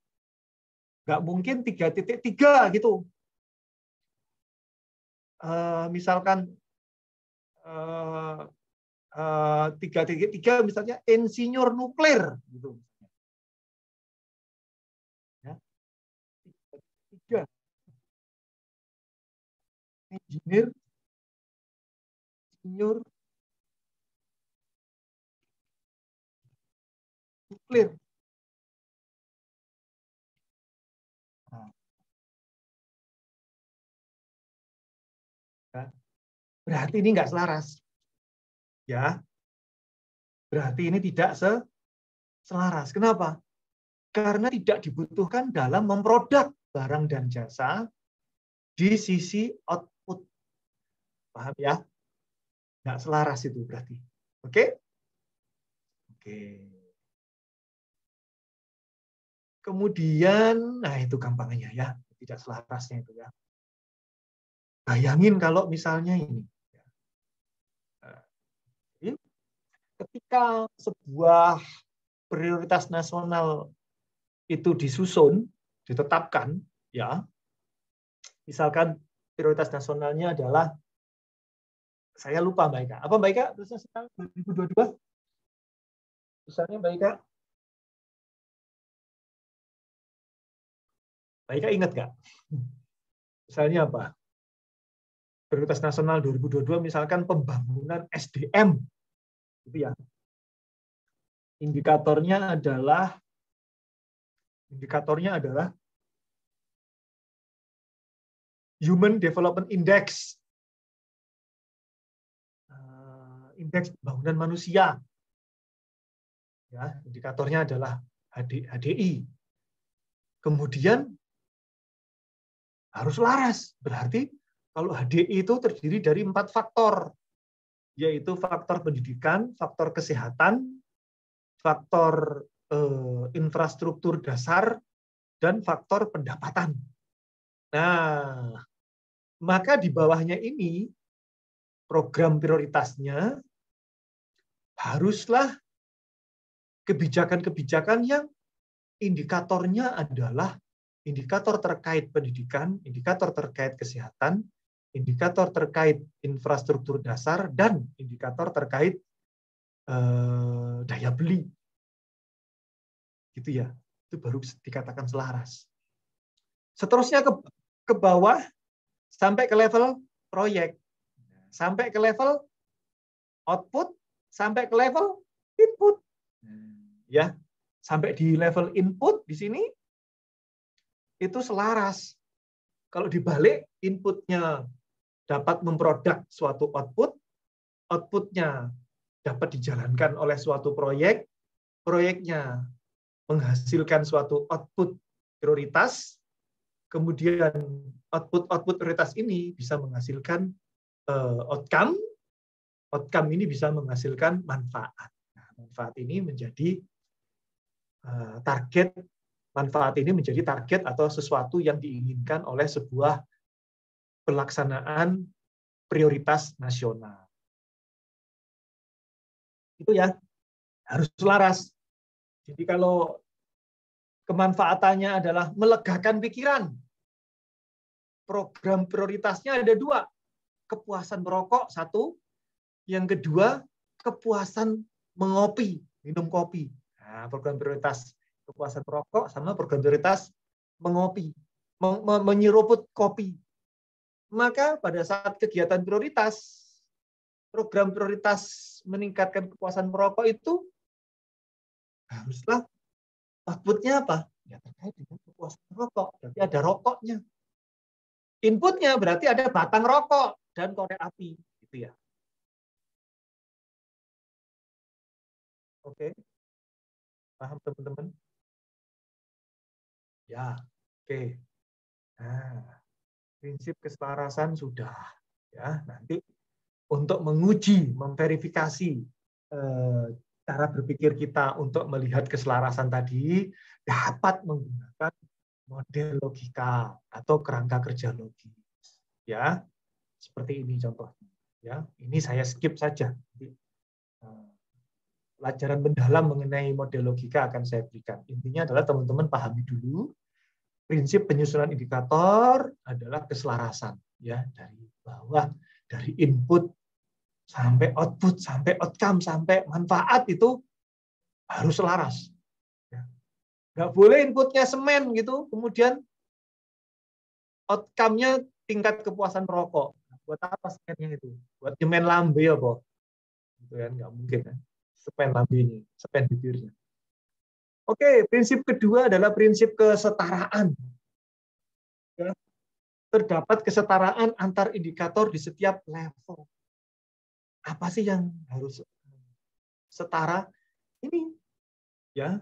Nggak mungkin 3.3 gitu. Misalkan 3.3 misalnya insinyur nuklir gitu. Ya. 3. Insinyur nuklir. Berarti ini nggak selaras. Ya. Berarti ini tidak selaras. Kenapa? Karena tidak dibutuhkan dalam memproduk barang dan jasa di sisi output. Paham ya? Nggak selaras itu berarti. Oke? Oke. Kemudian, nah itu gampangnya ya. Tidak selarasnya itu ya. Bayangin kalau misalnya ini. Ketika sebuah prioritas nasional itu disusun, ditetapkan, ya, misalkan prioritas nasionalnya adalah, saya lupa Mbak Ika. Apa Mbak Ika? Prioritas nasional 2022? Misalnya Mbak Ika? Mbak Ika ingat nggak? Misalnya apa? Prioritas nasional 2022 misalkan pembangunan SDM. Gitu ya. Indikatornya adalah Human Development Index. Indeks pembangunan manusia. Ya, indikatornya adalah HDI. Kemudian harus laras. Berarti kalau HDI itu terdiri dari 4 faktor, yaitu faktor pendidikan, faktor kesehatan, faktor infrastruktur dasar, dan faktor pendapatan. Nah, maka di bawahnya ini program prioritasnya haruslah kebijakan-kebijakan yang indikatornya adalah indikator terkait pendidikan, indikator terkait kesehatan, indikator terkait infrastruktur dasar, dan indikator terkait daya beli. Gitu ya. Itu baru dikatakan selaras. Seterusnya ke bawah sampai ke level proyek. Sampai ke level output, sampai ke level input. Ya. Sampai di level input di sini itu selaras. Kalau dibalik, inputnya dapat memproduk suatu output, outputnya dapat dijalankan oleh suatu proyek, proyeknya menghasilkan suatu output prioritas, kemudian output prioritas ini bisa menghasilkan outcome, outcome ini bisa menghasilkan manfaat. Nah, manfaat ini menjadi target, manfaat ini menjadi target atau sesuatu yang diinginkan oleh sebuah pelaksanaan prioritas nasional. Itu ya, harus selaras. Jadi kalau kemanfaatannya adalah melegakan pikiran, program prioritasnya ada 2. Kepuasan merokok 1, yang kedua kepuasan mengopi, minum kopi. Nah, program prioritas kepuasan merokok sama program prioritas mengopi, menyeruput kopi. Maka pada saat kegiatan prioritas, program prioritas meningkatkan kepuasan merokok itu haruslah outputnya apa? Ya terkait dengan kepuasan merokok. Berarti ada rokoknya. Inputnya berarti ada batang rokok dan korek api, gitu ya. Oke. Paham teman-teman? Ya, oke. Nah, prinsip keselarasan sudah. Ya, nanti untuk menguji, memverifikasi cara berpikir kita untuk melihat keselarasan tadi dapat menggunakan model logika atau kerangka kerja logis. Ya, seperti ini contohnya. Ya, ini saya skip saja. Pelajaran mendalam mengenai model logika akan saya berikan. Intinya adalah teman-teman pahami dulu prinsip penyusunan indikator adalah keselarasan, ya, dari bawah, dari input sampai output, sampai outcome, sampai manfaat itu harus selaras. Ya. Nggak boleh inputnya semen gitu, kemudian outcome-nya tingkat kepuasan merokok. Buat apa semennya itu? Buat nyemen lambe apa? Gitu kan, nggak mungkin kan? Semen lambenya, semen bibirnya. Oke, prinsip kedua adalah prinsip kesetaraan. Ya. Terdapat kesetaraan antar indikator di setiap level. Apa sih yang harus setara? Ini ya,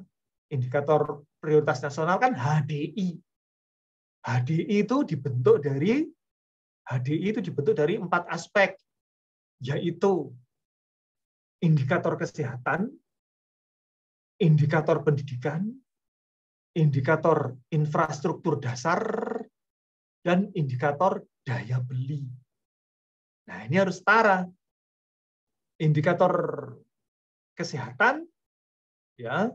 indikator prioritas nasional kan HDI. HDI itu dibentuk dari 4 aspek, yaitu indikator kesehatan, indikator pendidikan, indikator infrastruktur dasar, dan indikator daya beli. Nah, ini harus setara. Indikator kesehatan, ya,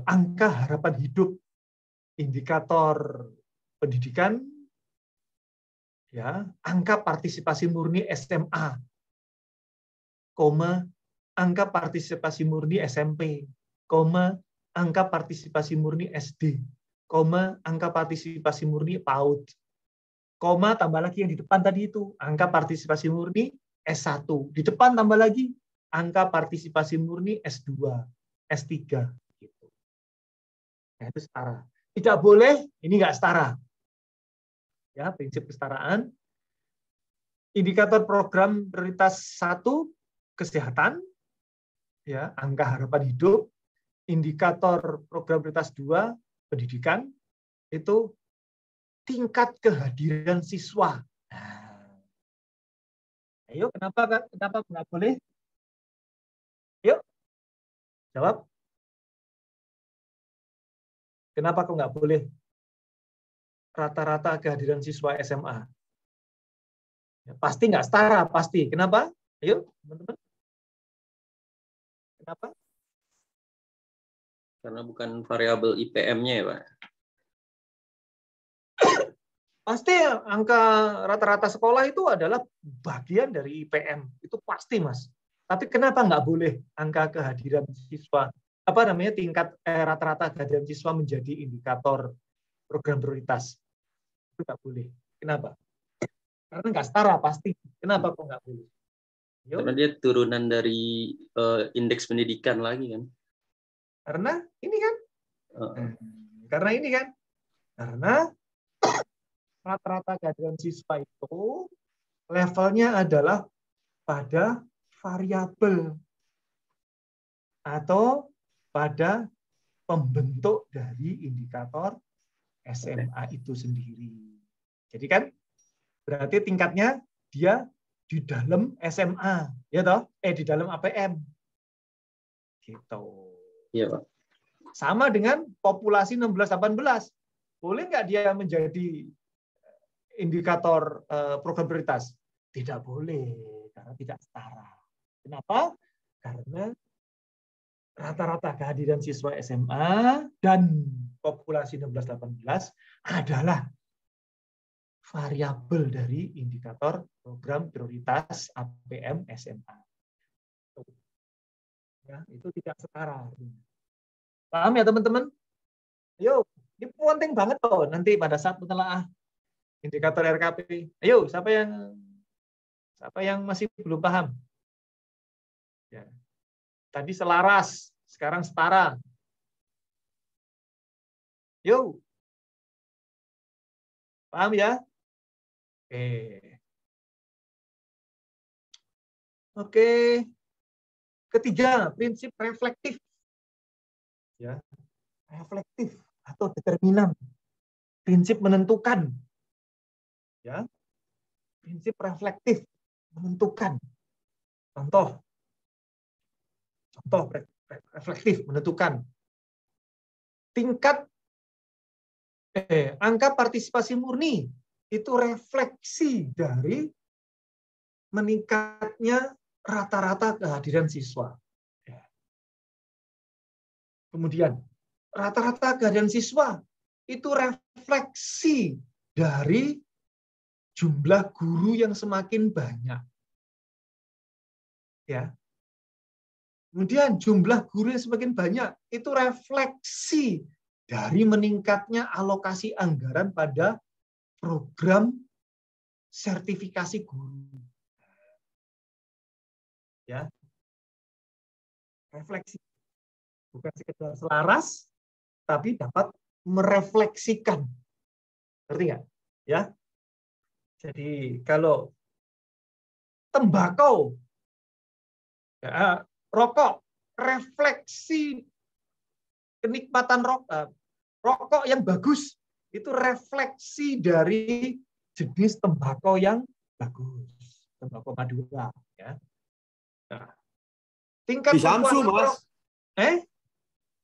angka harapan hidup, indikator pendidikan, ya, angka partisipasi murni SMA, angka partisipasi murni SMP, angka partisipasi murni SD, angka partisipasi murni PAUD, tambah lagi yang di depan tadi itu, angka partisipasi murni S1, di depan tambah lagi angka partisipasi murni S2, S3, gitu. Nah, itu setara. Tidak boleh, ini nggak setara. Ya, prinsip kesetaraan. Indikator program prioritas 1, kesehatan, ya, angka harapan hidup. Indikator program prioritas 2, pendidikan, itu tingkat kehadiran siswa. Nah, ayo, kenapa nggak boleh? Yuk, jawab. Kenapa kok nggak boleh rata-rata kehadiran siswa SMA? Ya, pasti nggak setara, pasti. Kenapa? Ayo, teman-teman. Kenapa? Karena bukan variabel IPM-nya ya, Pak. Pasti angka rata-rata sekolah itu adalah bagian dari IPM. Itu pasti, Mas. Tapi kenapa nggak boleh angka kehadiran siswa, tingkat rata-rata kehadiran siswa menjadi indikator program prioritas? Itu nggak boleh. Kenapa? Karena nggak setara, pasti. Kenapa kok nggak boleh? Yuk. Karena dia turunan dari indeks pendidikan lagi kan. Karena ini kan. Karena rata-rata kehadiran siswa itu levelnya adalah pada variabel atau pada pembentuk dari indikator SMA itu sendiri. Jadi kan berarti tingkatnya dia di dalam SMA, ya toh? Di dalam APM. Gitu. Iya, Pak. Sama dengan populasi 16-18. Boleh nggak dia menjadi indikator program prioritas? Tidak boleh, karena tidak setara. Kenapa? Karena rata-rata kehadiran siswa SMA dan populasi 16-18 adalah variabel dari indikator program prioritas APM SMA. Ya, itu tidak setara. Paham ya teman-teman? Ayo, ini penting banget loh nanti pada saat menelaah indikator RKP. Ayo, siapa yang masih belum paham? Ya. Tadi selaras, sekarang setara. Yuk. Paham ya? Oke. Ketiga, prinsip reflektif. ya, reflektif atau determinan, prinsip menentukan, ya, prinsip reflektif menentukan. Contoh reflektif menentukan tingkat angka partisipasi murni itu refleksi dari meningkatnya rata-rata kehadiran siswa. Kemudian rata-rata kehadiran siswa itu refleksi dari jumlah guru yang semakin banyak. Ya. Kemudian jumlah guru yang semakin banyak itu refleksi dari meningkatnya alokasi anggaran pada program sertifikasi guru. Ya. Refleksi. Bukan sekedar selaras, tapi dapat merefleksikan. Ngerti nggak? Ya. Jadi kalau tembakau, ya, rokok, refleksi kenikmatan rokok yang bagus, itu refleksi dari jenis tembakau yang bagus. Tembakau Madura. Ya. Nah, tingkat Di Samsu, kepuasan Mas.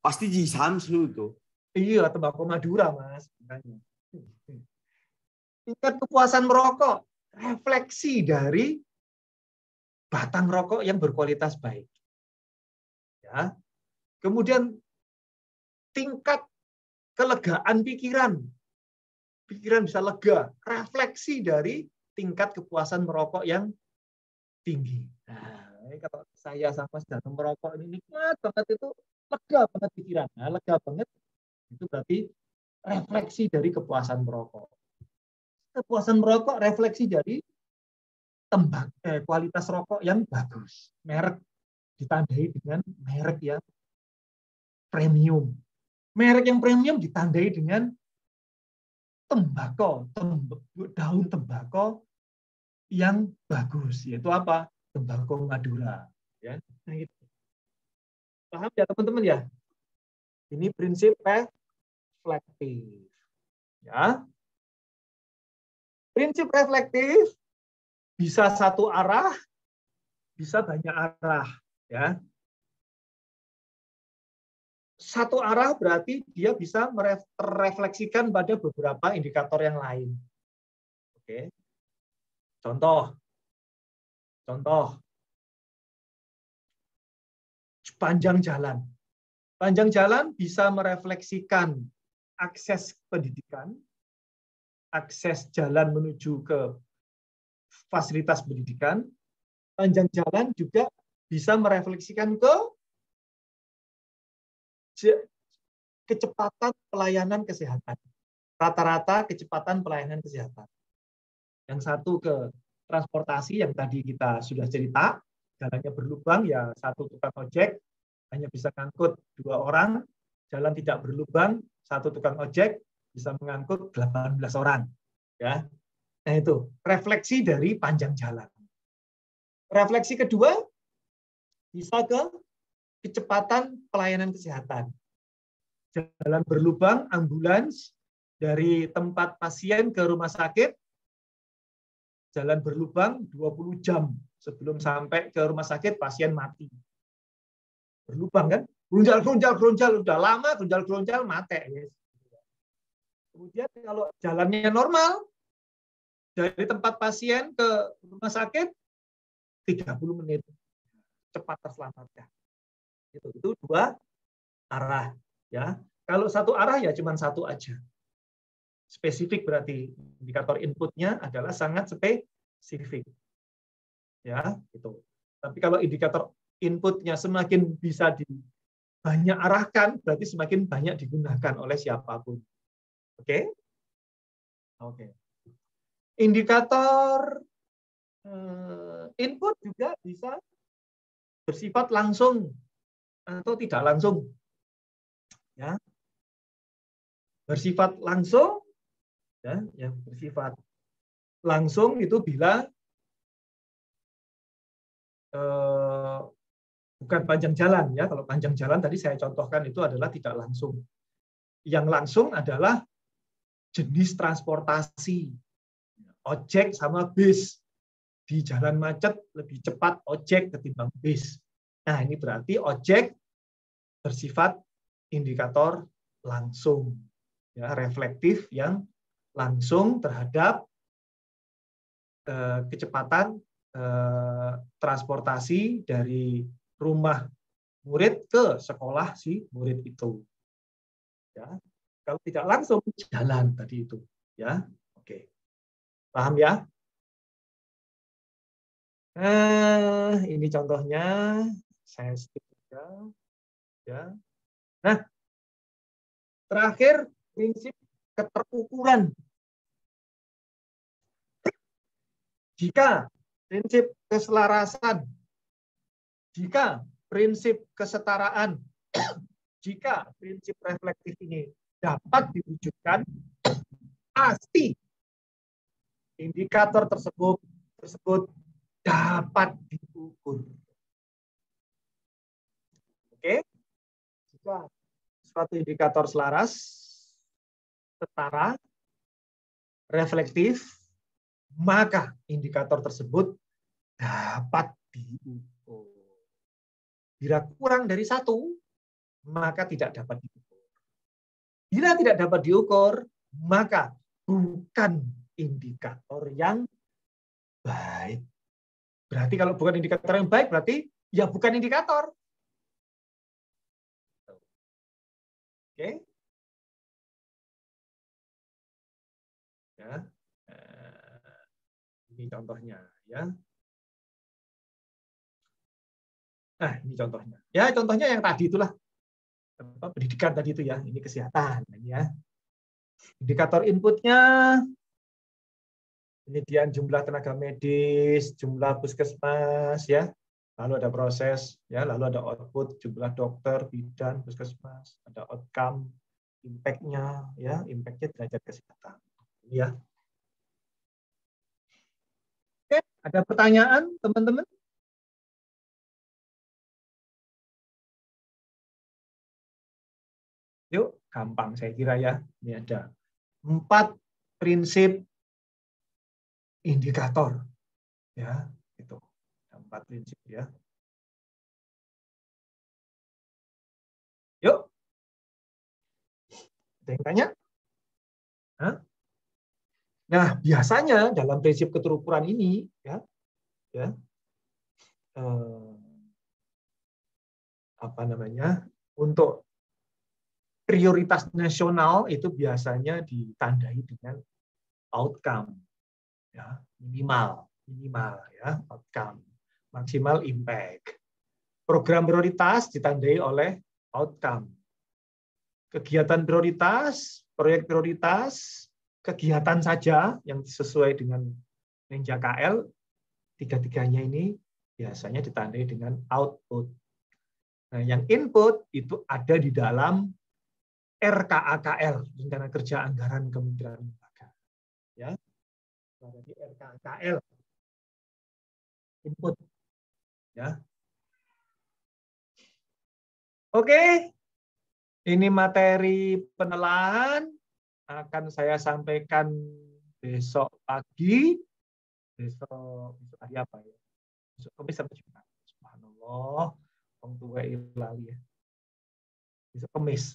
Pasti di Samsu itu. Iya, tembakau Madura, Mas. Tingkat kepuasan merokok, refleksi dari batang rokok yang berkualitas baik. Ya. Kemudian tingkat kelegaan pikiran. Pikiran bisa lega, refleksi dari tingkat kepuasan merokok yang tinggi. Nah, kalau saya sama sedang merokok ini nikmat banget, itu lega banget pikiran. Nah, lega banget itu berarti refleksi dari kepuasan merokok. Kepuasan merokok refleksi dari kualitas rokok yang bagus. Merek ditandai dengan merek yang premium. Merek yang premium ditandai dengan daun tembakau yang bagus, yaitu apa? Tembakau Madura. Ya. Nah, gitu. Paham ya teman-teman ya? Ini prinsip reflektif. Ya. Prinsip reflektif bisa satu arah, bisa banyak arah. Ya. Satu arah berarti dia bisa merefleksikan pada beberapa indikator yang lain. Oke. Contoh. Panjang jalan. Panjang jalan bisa merefleksikan akses pendidikan, akses jalan menuju ke fasilitas pendidikan. Panjang jalan juga bisa merefleksikan ke kecepatan pelayanan kesehatan. Rata-rata kecepatan pelayanan kesehatan. Yang satu ke transportasi yang tadi kita sudah cerita, jalannya berlubang, ya satu tukang ojek hanya bisa ngangkut 2 orang, jalan tidak berlubang, satu tukang ojek bisa mengangkut 18 orang. Ya. Nah itu, refleksi dari panjang jalan. Refleksi kedua, bisa ke kecepatan pelayanan kesehatan. Jalan berlubang, ambulans, dari tempat pasien ke rumah sakit, jalan berlubang 20 jam sebelum sampai ke rumah sakit, pasien mati. Berlubang kan? Gerunjal, udah lama gerunjal, mati. Kemudian kalau jalannya normal, dari tempat pasien ke rumah sakit, 30 menit. Cepat terselamatkan. Itu 2 arah. Ya. Kalau satu arah ya cuma satu aja. Spesifik berarti indikator inputnya adalah sangat spesifik. Ya, gitu. Tapi kalau indikator inputnya semakin bisa banyak arahkan, berarti semakin banyak digunakan oleh siapapun. Oke? Oke. Indikator input juga bisa bersifat langsung atau tidak langsung. Ya. Bersifat langsung, ya, yang bersifat langsung itu bila Bukan panjang jalan ya. Kalau panjang jalan tadi saya contohkan itu adalah tidak langsung. Yang langsung adalah jenis transportasi. Ojek sama bis. Di jalan macet lebih cepat ojek ketimbang bis. Nah, ini berarti ojek bersifat indikator langsung, ya, reflektif yang langsung terhadap kecepatan transportasi dari rumah murid ke sekolah si murid itu. Ya, kalau tidak langsung jalan tadi itu, ya, oke, paham ya? Ini contohnya, saya skip saja, ya. Nah, terakhir prinsip keterukuran. Jika prinsip keselarasan, jika prinsip kesetaraan, jika prinsip reflektif ini dapat diwujudkan, pasti indikator tersebut dapat diukur. Oke? Jika suatu indikator selaras, setara, reflektif, maka indikator tersebut dapat diukur. Bila kurang dari 1, maka tidak dapat diukur. Bila tidak dapat diukur, maka bukan indikator yang baik. Berarti kalau bukan indikator yang baik, berarti ya bukan indikator. Oke? Ya. Ini contohnya, ya. Nah, ini contohnya. Ya, contohnya yang tadi itulah. Pendidikan tadi itu ya. Ini kesehatan, ya. Indikator inputnya, penyediaan jumlah tenaga medis, jumlah puskesmas, ya. Lalu ada proses, ya. Lalu ada output, jumlah dokter, bidan, puskesmas, ada outcome, impact-nya, ya. Impact-nya derajat kesehatan. Ini ya. Oke, ada pertanyaan, teman-teman? Yuk, gampang saya kira ya. Ini ada 4 prinsip indikator. Ya, itu. 4 prinsip ya. Yuk. Ada yang tanya? Hah? Nah, biasanya dalam prinsip keterukuran ini apa namanya? Untuk prioritas nasional itu biasanya ditandai dengan outcome, ya, minimal ya, outcome, maksimal impact. Program prioritas ditandai oleh outcome. Kegiatan prioritas, proyek prioritas, kegiatan saja yang sesuai dengan Ninja KL, 3-3-nya ini biasanya ditandai dengan output. Nah, yang input itu ada di dalam RKAKL, Rencana Kerja Anggaran Kementerian Lembaga. Ya, ada di RKAKL. Input. Ya. Oke, ini materi penelaahan akan saya sampaikan besok pagi. Besok hari apa ya? Besok Kamis sampai Jumat. Subhanallah, wong tua lali ya. Besok Kamis.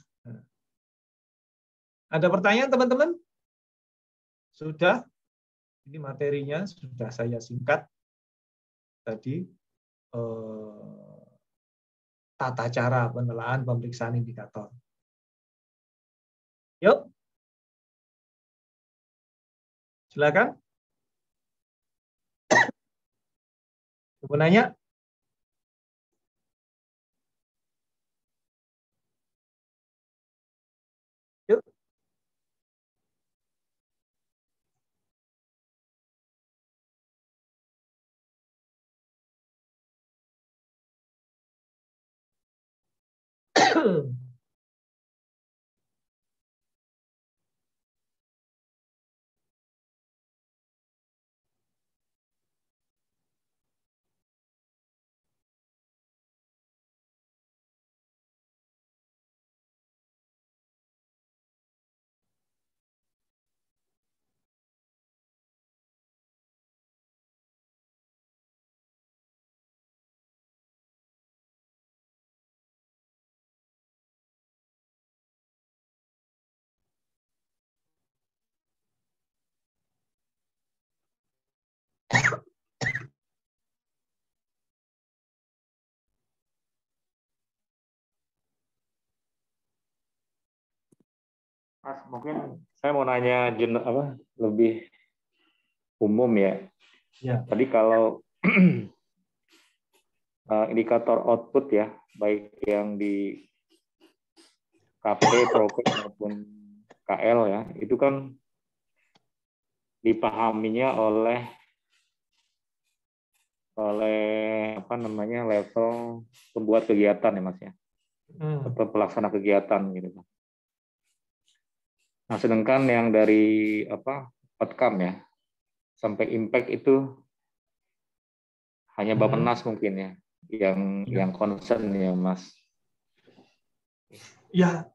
Ada pertanyaan teman-teman? Sudah? Ini materinya sudah saya singkat tadi. Tata cara penelaahan pemeriksaan indikator. Yuk. Silakan. Mau nanya? Yuk. Mas, mungkin saya mau nanya lebih umum ya. Ya. Tadi kalau indikator output ya, baik yang di KP, Prope maupun KL ya, itu kan dipahaminya oleh level pembuat kegiatan ya Mas ya, atau pelaksana kegiatan gitu. Nah, sedangkan yang dari outcome ya sampai impact itu hanya Bappenas mungkin ya yang concern ya Mas. Ya,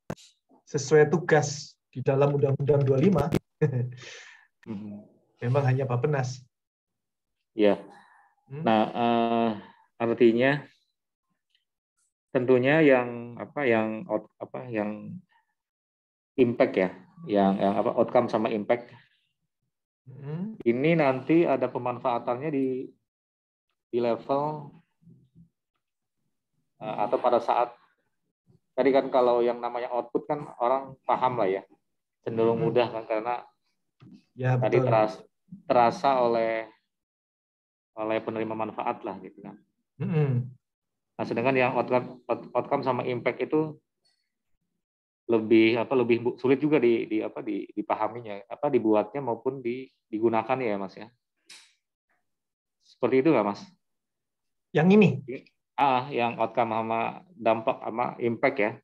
sesuai tugas di dalam Undang-Undang 25 memang hanya Bappenas. Ya. Nah, artinya tentunya yang impact ya, yang outcome sama impact ini nanti ada pemanfaatannya di level atau pada saat tadi kan kalau yang namanya output kan orang paham lah ya, cenderung mudah kan karena ya, tadi betul. terasa oleh penerima manfaat lah gitu kan. Nah, sedangkan yang outcome sama impact itu lebih sulit juga dipahaminya, dibuatnya maupun digunakan ya Mas ya. Seperti itu nggak Mas? Yang ini? Yang outcome sama dampak sama impact ya.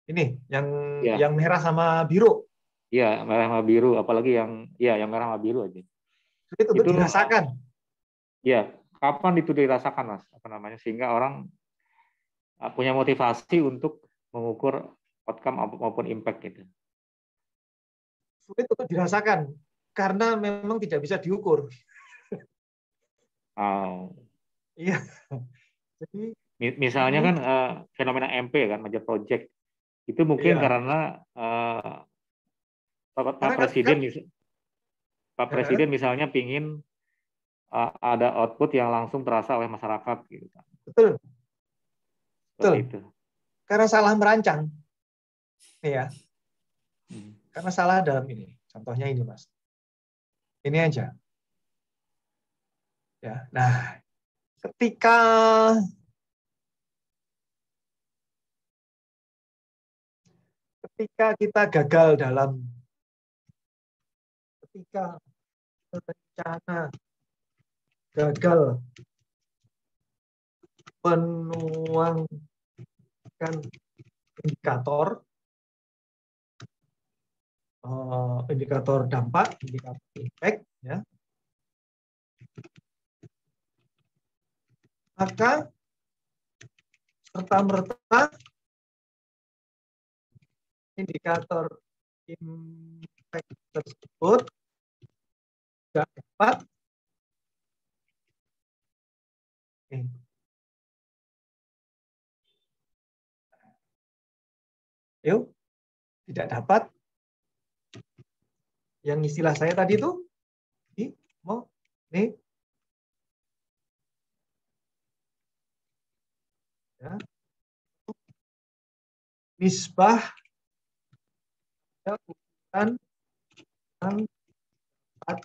Ini yang merah sama biru. Iya, merah sama biru, apalagi yang merah sama biru aja. Itu dirasakan. Iya, kapan itu dirasakan Mas? Sehingga orang punya motivasi untuk mengukur outcome maupun impact gitu. Sulit untuk dirasakan karena memang tidak bisa diukur. Iya. Jadi misalnya kan fenomena MP kan, major project itu mungkin karena Pak Presiden misalnya pingin ada output yang langsung terasa oleh masyarakat gitu. Betul. Seperti itu. Karena salah merancang. Ya. Karena salah dalam ini. Contohnya ini, Mas. Ini aja. Ya. Nah, ketika kita gagal ketika berencana gagal menuangkan indikator dampak, indikator impact, ya, maka serta-merta indikator impact tersebut dapat tidak dapat yang istilah saya tadi itu ya, nisbah ukuran yang dapat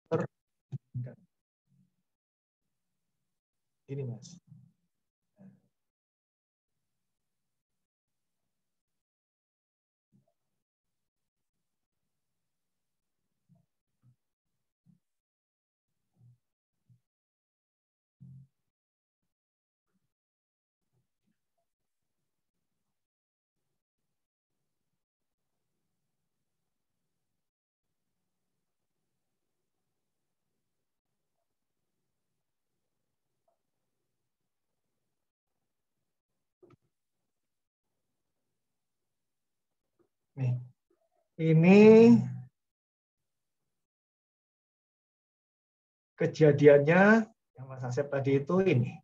diperhatikan. Ini Mas. Nih, ini kejadiannya yang Mas Asep tadi itu ini.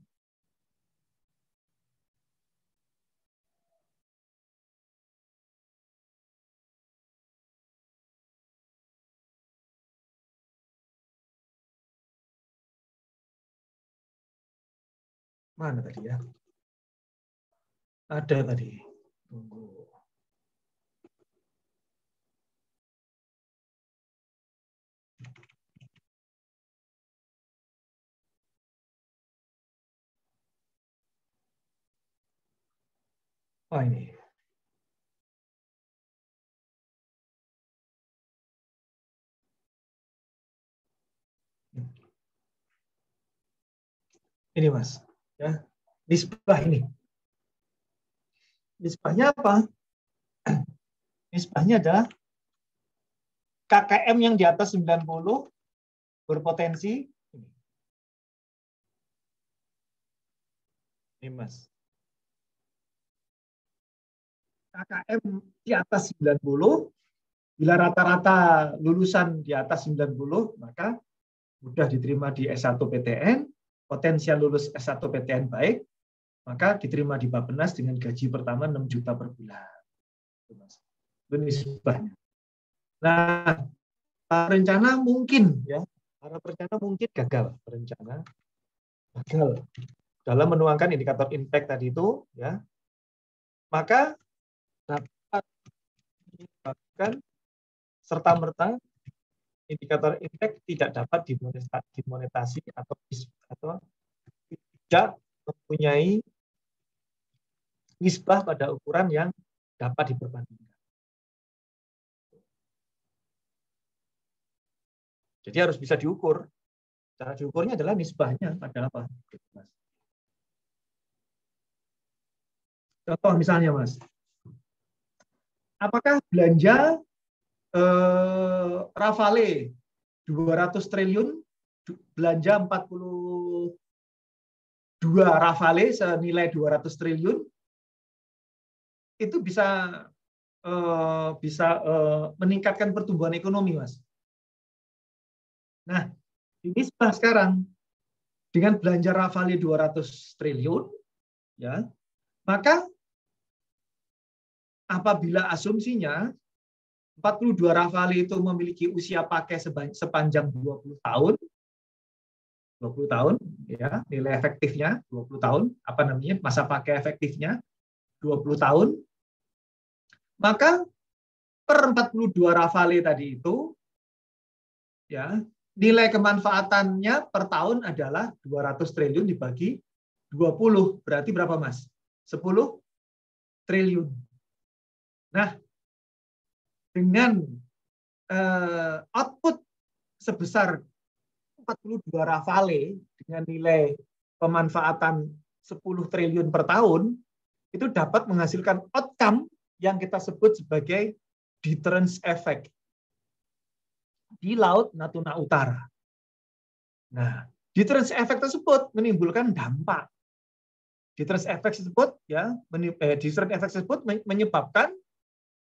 Mana tadi ya? Ada tadi. Tunggu. Oh ini. Ini Mas, ya. Nisbah ini. Nisbahnya apa? Nisbahnya adalah KKM yang di atas 90 berpotensi ini Mas. KKM di atas 90, bila rata-rata lulusan di atas 90, maka mudah diterima di S1 PTN, potensial lulus S1 PTN baik, maka diterima di Bappenas dengan gaji pertama 6 juta per bulan. Itu nisbahnya. Nah, rencana mungkin ya, para perencana mungkin gagal berencana, gagal dalam menuangkan indikator impact tadi itu, ya, maka dapat menyebabkan serta-merta indikator impact tidak dapat dimonetasi atau tidak mempunyai nisbah pada ukuran yang dapat diperbandingkan. Jadi harus bisa diukur. Cara diukurnya adalah nisbahnya pada apa? Contoh misalnya, Mas. Apakah belanja Rafale 200 triliun, belanja 42 Rafale senilai 200 triliun, itu bisa meningkatkan pertumbuhan ekonomi, Mas. Nah, ini sekarang dengan belanja Rafale 200 triliun, ya, maka apabila asumsinya 42 Rafale itu memiliki usia pakai sepanjang 20 tahun, ya, nilai efektifnya 20 tahun, apa namanya, masa pakai efektifnya 20 tahun, maka per 42 Rafale tadi itu, ya, nilai kemanfaatannya per tahun adalah 200 triliun dibagi 20, berarti berapa, Mas? 10 triliun. Nah, dengan output sebesar 42 Rafale dengan nilai pemanfaatan 10 triliun per tahun, itu dapat menghasilkan outcome yang kita sebut sebagai deterrence effect di Laut Natuna Utara. Nah, deterrence effect tersebut menimbulkan dampak. Deterrence effect tersebut, ya, deterrence effect tersebut menyebabkan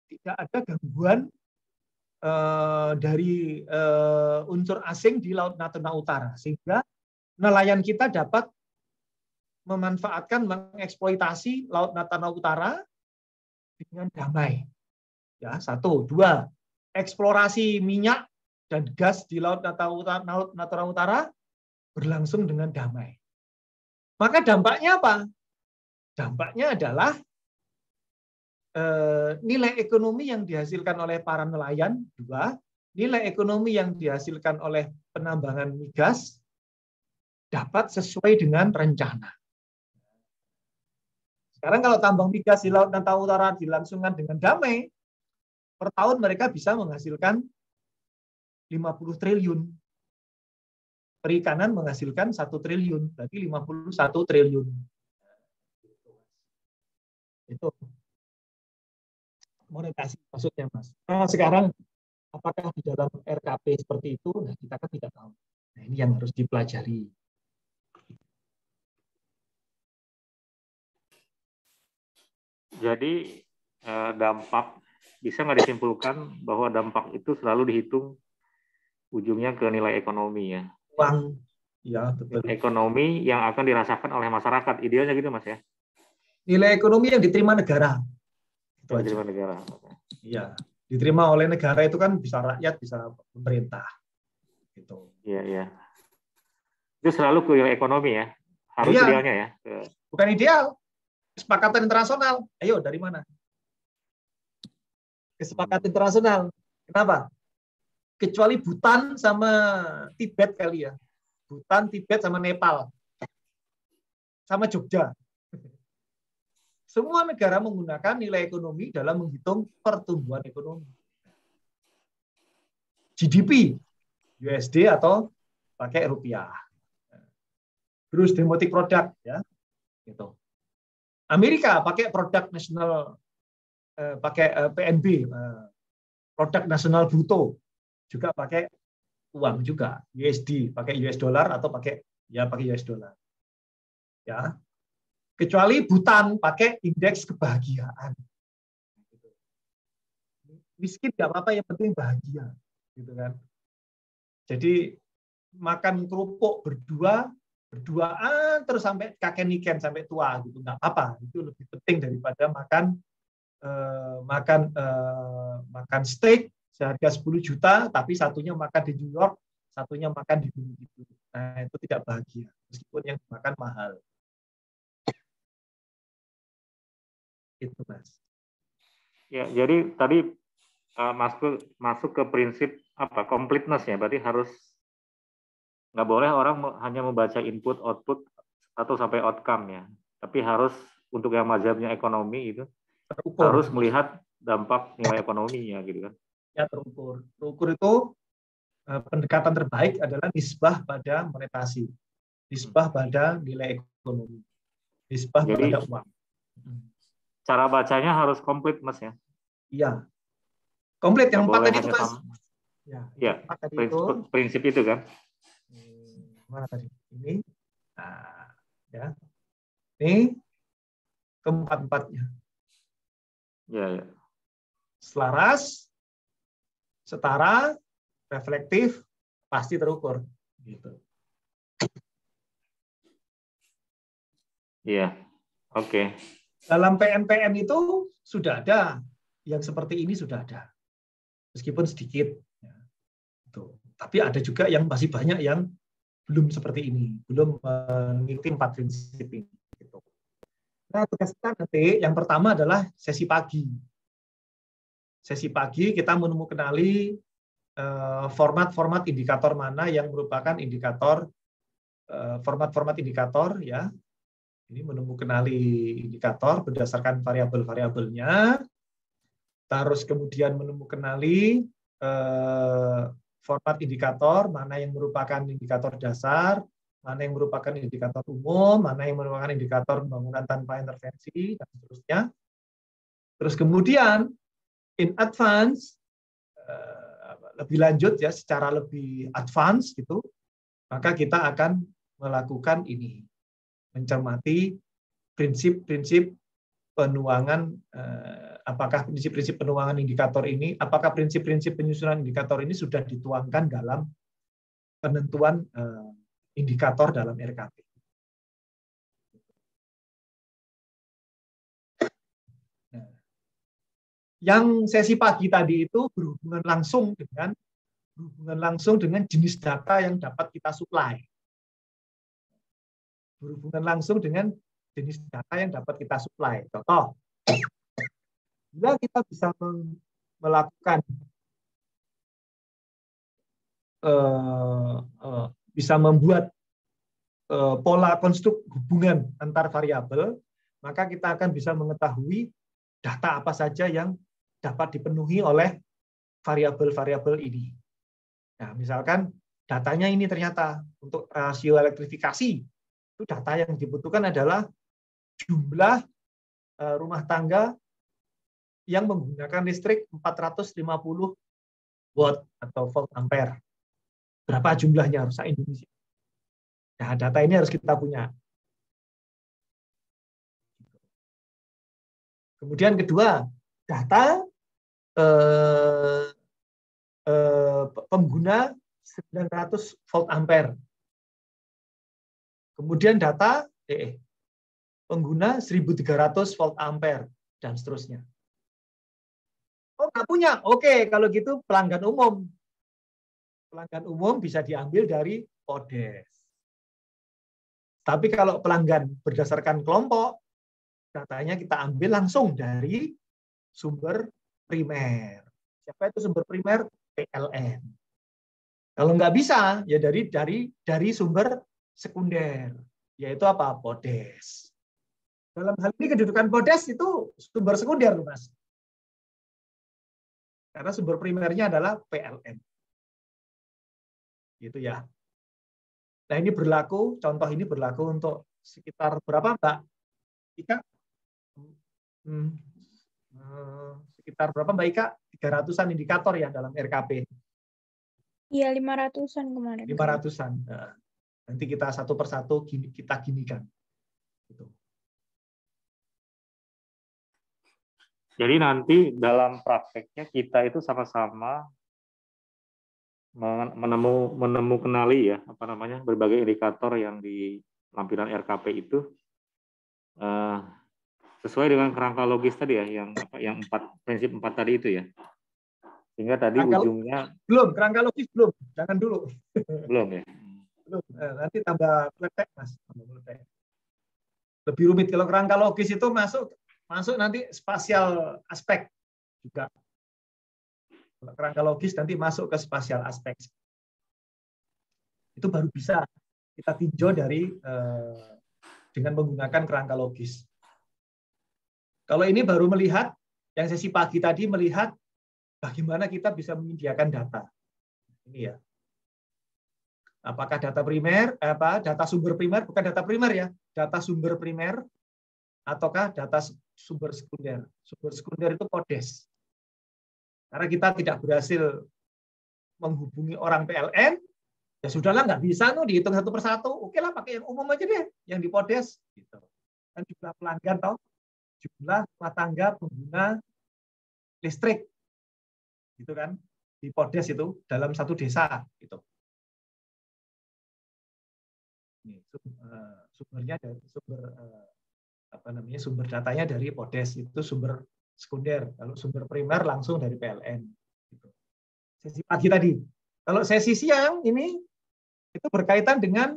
tidak ada gangguan dari unsur asing di Laut Natuna Utara, sehingga nelayan kita dapat memanfaatkan, mengeksploitasi Laut Natuna Utara dengan damai. Ya, 1, 2, eksplorasi minyak dan gas di Laut Natuna Utara berlangsung dengan damai. Maka dampaknya apa? Dampaknya adalah nilai ekonomi yang dihasilkan oleh para nelayan, 2, nilai ekonomi yang dihasilkan oleh penambangan migas dapat sesuai dengan rencana. Sekarang kalau tambang migas di Laut Natuna Utara dilangsungkan dengan damai, per tahun mereka bisa menghasilkan 50 triliun. Perikanan menghasilkan 1 triliun, berarti 51 triliun. Itu monetasi maksudnya, Mas. Nah, sekarang apakah di dalam RKP seperti itu? Nah, kita kan tidak tahu. Nah, ini yang harus dipelajari. Jadi dampak, bisa nggak disimpulkan bahwa dampak itu selalu dihitung ujungnya ke nilai ekonomi, ya? Uang, ya, betul. Ekonomi yang akan dirasakan oleh masyarakat, idealnya gitu, Mas, ya? Nilai ekonomi yang diterima negara. Diterima negara. Iya, diterima oleh negara itu kan bisa rakyat, bisa pemerintah. Gitu. Iya, iya. Itu selalu ke ekonomi, ya? Harus iya. Idealnya, ya? Bukan ideal. Kesepakatan internasional. Ayo, dari mana? Kesepakatan internasional. Kenapa? Kecuali Bhutan sama Tibet kali ya. Bhutan, Tibet, sama Nepal. Sama Jogja. Semua negara menggunakan nilai ekonomi dalam menghitung pertumbuhan ekonomi. GDP, USD atau pakai rupiah. Gross Domestic Product, ya. Gitu. Amerika pakai produk nasional, pakai PNB, produk nasional bruto, juga pakai uang juga, USD, pakai US dollar atau pakai US dollar. Ya. Kecuali Bhutan pakai indeks kebahagiaan. Miskin nggak apa-apa, yang penting bahagia, gitu kan. Jadi makan kerupuk berduaan terus sampai kakek niken sampai tua gitu, nggak apa, itu lebih penting daripada makan steak seharga 10 juta tapi satunya makan di New York, satunya makan di Gunung Kidul. Nah, itu tidak bahagia meskipun yang dimakan mahal. Itu, Mas. Ya, jadi tadi masuk ke prinsip apa? Completeness ya. Berarti harus nggak boleh orang hanya membaca input output atau sampai outcome ya, tapi harus untuk yang mazhabnya ekonomi itu Terukur. harus melihat dampak nilai ekonominya gitu kan. Ya, terukur. Terukur itu pendekatan terbaik adalah nisbah pada monetasi, nisbah pada nilai ekonomi, nisbah Jadi, pada uang. Cara bacanya harus komplit, Mas ya. Iya. Komplit yang 4 tadi itu, Mas. Ya, prinsip itu kan. Mana tadi? Ini. Nah, ya. Ini keempat-empatnya. Ya. Selaras, setara, reflektif, pasti terukur. Gitu. Iya. Oke. Dalam PNPM itu sudah ada yang seperti ini, sudah ada. Meskipun sedikit. Ya. Gitu. Tapi ada juga yang masih banyak yang belum seperti ini, belum mengikuti 4 prinsip ini. Gitu. Nah, tugas kita nanti yang pertama adalah sesi pagi. Sesi pagi kita mengenali format-format indikator mana yang merupakan indikator, format-format indikator ya. Ini mengenali indikator berdasarkan variabel-variabelnya. Terus kemudian mengenali format indikator, mana yang merupakan indikator dasar, mana yang merupakan indikator umum, mana yang merupakan indikator pembangunan tanpa intervensi, dan seterusnya. Terus kemudian, in advance, lebih lanjut ya, secara lebih advance gitu, maka kita akan melakukan ini, mencermati prinsip-prinsip penuangan, apakah prinsip-prinsip penuangan indikator ini, apakah prinsip-prinsip penyusunan indikator ini sudah dituangkan dalam penentuan indikator dalam RKP. Nah, yang sesi pagi tadi itu berhubungan langsung dengan jenis data yang dapat kita supply. Berhubungan langsung dengan jenis data yang dapat kita supply. Contoh, bila kita bisa melakukan bisa membuat pola konstruk hubungan antar variabel, maka kita akan bisa mengetahui data apa saja yang dapat dipenuhi oleh variabel-variabel ini. Nah, misalkan datanya ini ternyata untuk rasio elektrifikasi, itu data yang dibutuhkan adalah jumlah rumah tangga yang menggunakan listrik 450 watt atau volt ampere. Berapa jumlahnya harus Indonesia? Nah, data ini harus kita punya. Kemudian kedua, data pengguna 900 volt ampere. Kemudian data pengguna 1300 volt ampere dan seterusnya. Oh, nggak punya? Oke, kalau gitu pelanggan umum. Pelanggan umum bisa diambil dari PODES. Tapi kalau pelanggan berdasarkan kelompok, datanya kita ambil langsung dari sumber primer. Siapa itu sumber primer? PLN. Kalau nggak bisa, ya dari sumber sekunder, yaitu apa? Podes. Dalam hal ini kedudukan podes itu sumber sekunder, Mas. Karena sumber primernya adalah PLN. Gitu ya. Nah, ini berlaku, contoh ini berlaku untuk sekitar berapa, Mbak? Ika? Sekitar berapa, Mbak Ika? 300-an indikator ya dalam RKP. Iya, 500-an kemarin. 500-an. Nah, nanti kita satu persatu kita ginikan. Gitu. Jadi nanti dalam prakteknya kita itu sama-sama kenali ya, apa namanya, berbagai indikator yang di lampiran RKP itu sesuai dengan kerangka logis tadi ya, yang prinsip 4 tadi itu ya. Sehingga tadi ujungnya kerangka logis belum, jangan dulu. Belum ya. Belum. Nanti tambah kletek, Mas. Lebih rumit kalau kerangka logis itu masuk nanti spasial aspek juga. Kalau kerangka logis nanti masuk ke spasial aspek. Itu baru bisa kita tinjau dengan menggunakan kerangka logis. Kalau ini baru melihat, yang sesi pagi tadi melihat bagaimana kita bisa menyediakan data. Ini ya. Apakah data primer, data sumber primer, bukan data primer ya, data sumber primer, ataukah data sumber sekunder. Sumber sekunder itu podes. Karena kita tidak berhasil menghubungi orang PLN, ya sudahlah, nggak bisa dihitung satu persatu. Oke lah, pakai yang umum aja deh, yang di podes. Gitu. Kan jumlah pelanggan, jumlah rumah tangga pengguna listrik, gitu kan, di podes itu dalam satu desa. Gitu. Ini, sumbernya dari sumber datanya dari podes, itu sumber sekunder. Kalau sumber primer langsung dari PLN. Gitu. Sesi pagi tadi. Kalau sesi siang ini itu berkaitan dengan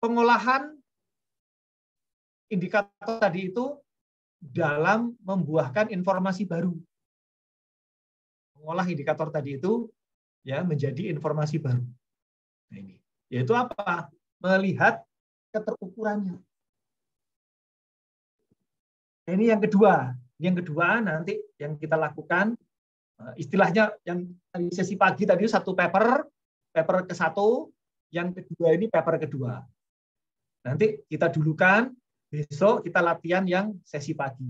pengolahan indikator tadi itu dalam membuahkan informasi baru. Mengolah indikator tadi itu ya menjadi informasi baru. Nah, ini yaitu apa? Melihat keterukurannya. Ini yang kedua. Yang kedua nanti yang kita lakukan, istilahnya yang di sesi pagi tadi satu paper ke-1, yang kedua ini paper kedua. Nanti kita dulukan, besok kita latihan yang sesi pagi.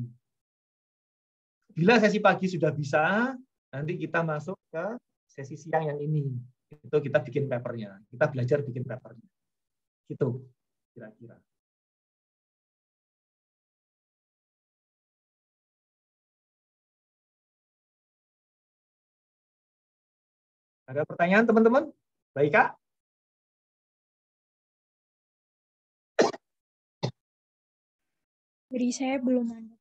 Bila sesi pagi sudah bisa, nanti kita masuk ke sesi siang yang ini. Itu kita bikin papernya. Kita belajar bikin papernya. Gitu kira-kira. Ada pertanyaan teman-teman? Baik, Kak? Dari saya belum ada.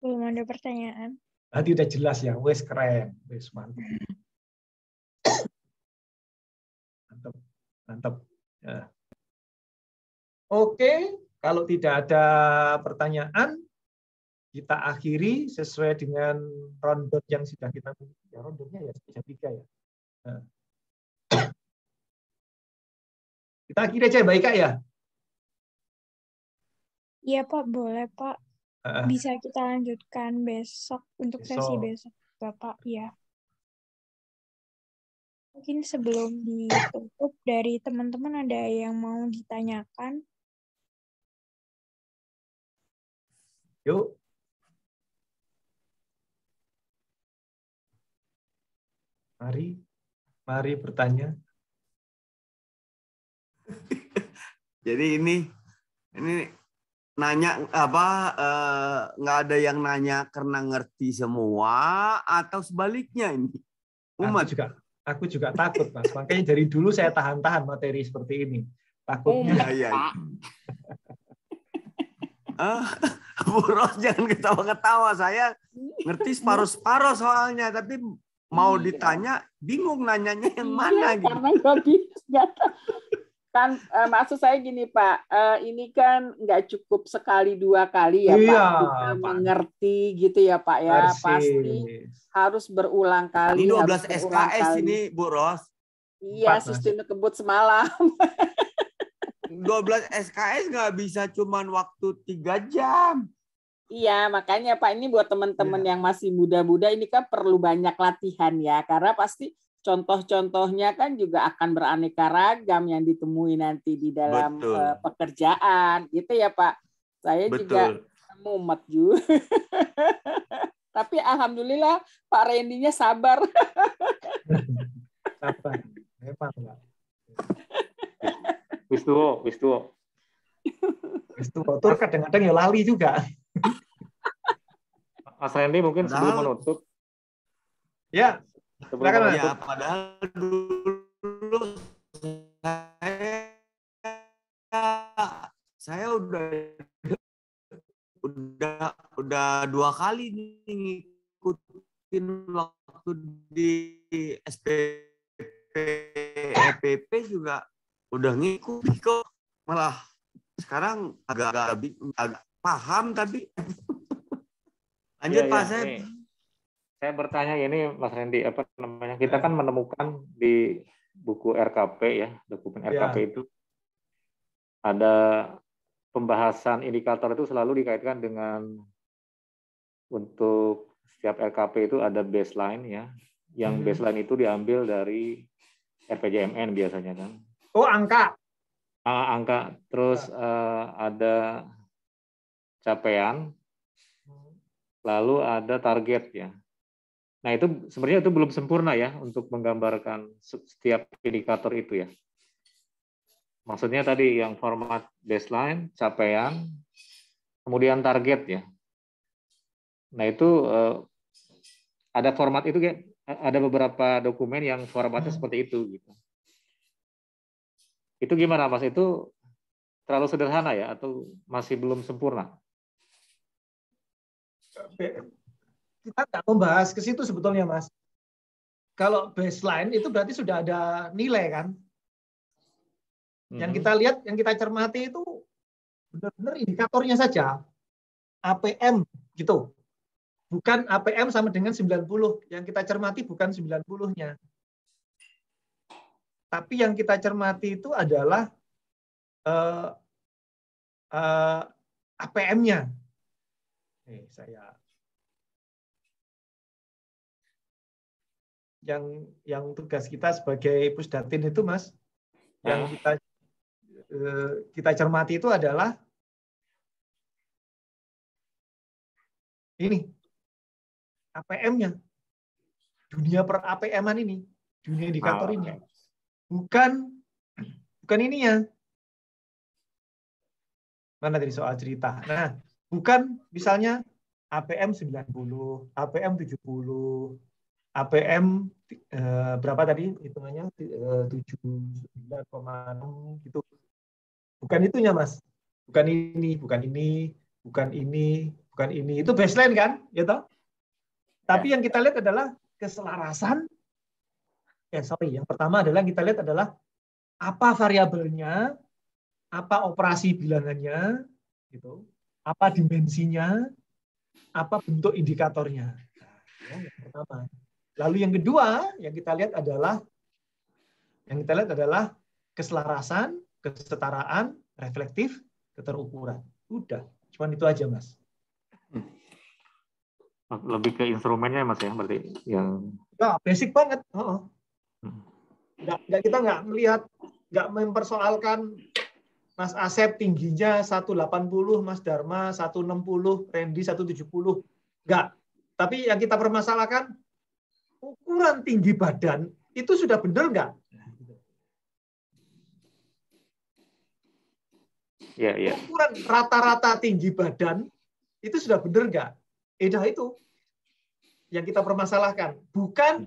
Belum ada pertanyaan. Nanti udah jelas ya, wes keren, wes mantap. Mantap. Ya. Oke, kalau tidak ada pertanyaan, kita akhiri sesuai dengan rundown yang sudah kita ya, rundownnya ya bisa 3 ya. Nah. Kita akhiri aja, baik, Kak ya? Iya Pak, boleh Pak. Bisa kita lanjutkan besok untuk sesi besok, Bapak. Ya. Mungkin sebelum ditutup dari teman-teman ada yang mau ditanyakan? Yuk. Mari bertanya. Jadi ini nanya nggak ada yang nanya karena ngerti semua atau sebaliknya ini? Umat aku juga takut, Mas. Makanya dari dulu saya tahan-tahan materi seperti ini. Takutnya. Iya. Bu Ros jangan ketawa-ketawa, saya ngerti separuh-separuh soalnya, tapi mau ditanya bingung nanyanya yang mana gitu. Karena nggak bisa. Kan maksud saya gini Pak, ini kan nggak cukup sekali 2 kali ya Iya, Pak kita Pak. mengerti gitu ya Pak ya, pasti Persis. harus berulang kali, Ini harus 12 berulang SKS kali. ini, Bu Ros. Iya, 4, Mas. sistem kebut semalam. 12 SKS nggak bisa cuman waktu 3 jam. Iya, makanya Pak, ini buat teman-teman Iya. yang masih muda-muda ini kan perlu banyak latihan ya, karena pasti contoh-contohnya kan juga akan beraneka ragam yang ditemui nanti di dalam Betul. pekerjaan, gitu ya Pak. Saya juga Betul. mumet juga. Tapi alhamdulillah Pak Randy-nya sabar. Sabar. Memang, Pak. Wis tuwo. Itu tur kadang-kadang ya lali juga. Mas Randy mungkin sebelum Padahal- menutup, Ya, sebelum silakan, Mas. menutup, Ya, padahal dulu saya udah 2 kali nih ngikutin waktu di SPP EPP juga udah ngikutin kok, malah sekarang agak paham tapi lanjut Iya, Pak iya, Sep. ini saya bertanya ini Mas Randy, apa namanya? Kita kan menemukan di buku RKP ya, dokumen RKP itu ada pembahasan indikator itu selalu dikaitkan dengan untuk setiap RKP itu ada baseline ya, yang baseline itu diambil dari RPJMN biasanya kan. Oh, angka. Angka, terus ada capaian, lalu ada target ya. Nah itu sebenarnya itu belum sempurna ya untuk menggambarkan setiap indikator itu ya. Maksudnya tadi yang format baseline, capaian, kemudian target ya. Nah itu ada format itu kayak ada beberapa dokumen yang formatnya seperti itu gitu. Itu gimana Mas? Itu terlalu sederhana ya atau masih belum sempurna? Kita nggak membahas ke situ sebetulnya, Mas. Kalau baseline itu berarti sudah ada nilai kan? Yang kita lihat, yang kita cermati itu benar-benar indikatornya saja. APM gitu. Bukan APM sama dengan 90. Yang kita cermati bukan 90-nya. Tapi yang kita cermati itu adalah APM-nya. Saya yang tugas kita sebagai Pusdatin itu, Mas, yang kita cermati itu adalah ini APM-nya, dunia per APM-an ini, dunia indikator ini, bukan ininya. Mana tadi soal cerita? Nah, bukan misalnya APM 90, APM 70, APM berapa tadi hitungannya 79,6 gitu. Bukan itunya, Mas. Bukan ini, bukan ini, bukan ini, bukan ini. Itu baseline kan, ya toh? Tapi yang kita lihat adalah keselarasan. Yang pertama adalah yang kita lihat adalah apa variabelnya, apa operasi bilangannya, gitu, apa dimensinya, apa bentuk indikatornya. Nah, yang pertama. Lalu yang kedua yang kita lihat adalah keselarasan, kesetaraan, reflektif, keterukuran. Udah, cuman itu aja, Mas. Lebih ke instrumennya, Mas ya, berarti yang basic banget. Kita nggak melihat, nggak mempersoalkan Mas Asep tingginya 180, Mas Dharma 160, Randy 170. Nggak. Tapi yang kita permasalahkan, ukuran tinggi badan itu sudah benar nggak? Ya. Ukuran rata-rata tinggi badan itu sudah benar nggak? Itu yang kita permasalahkan. Bukan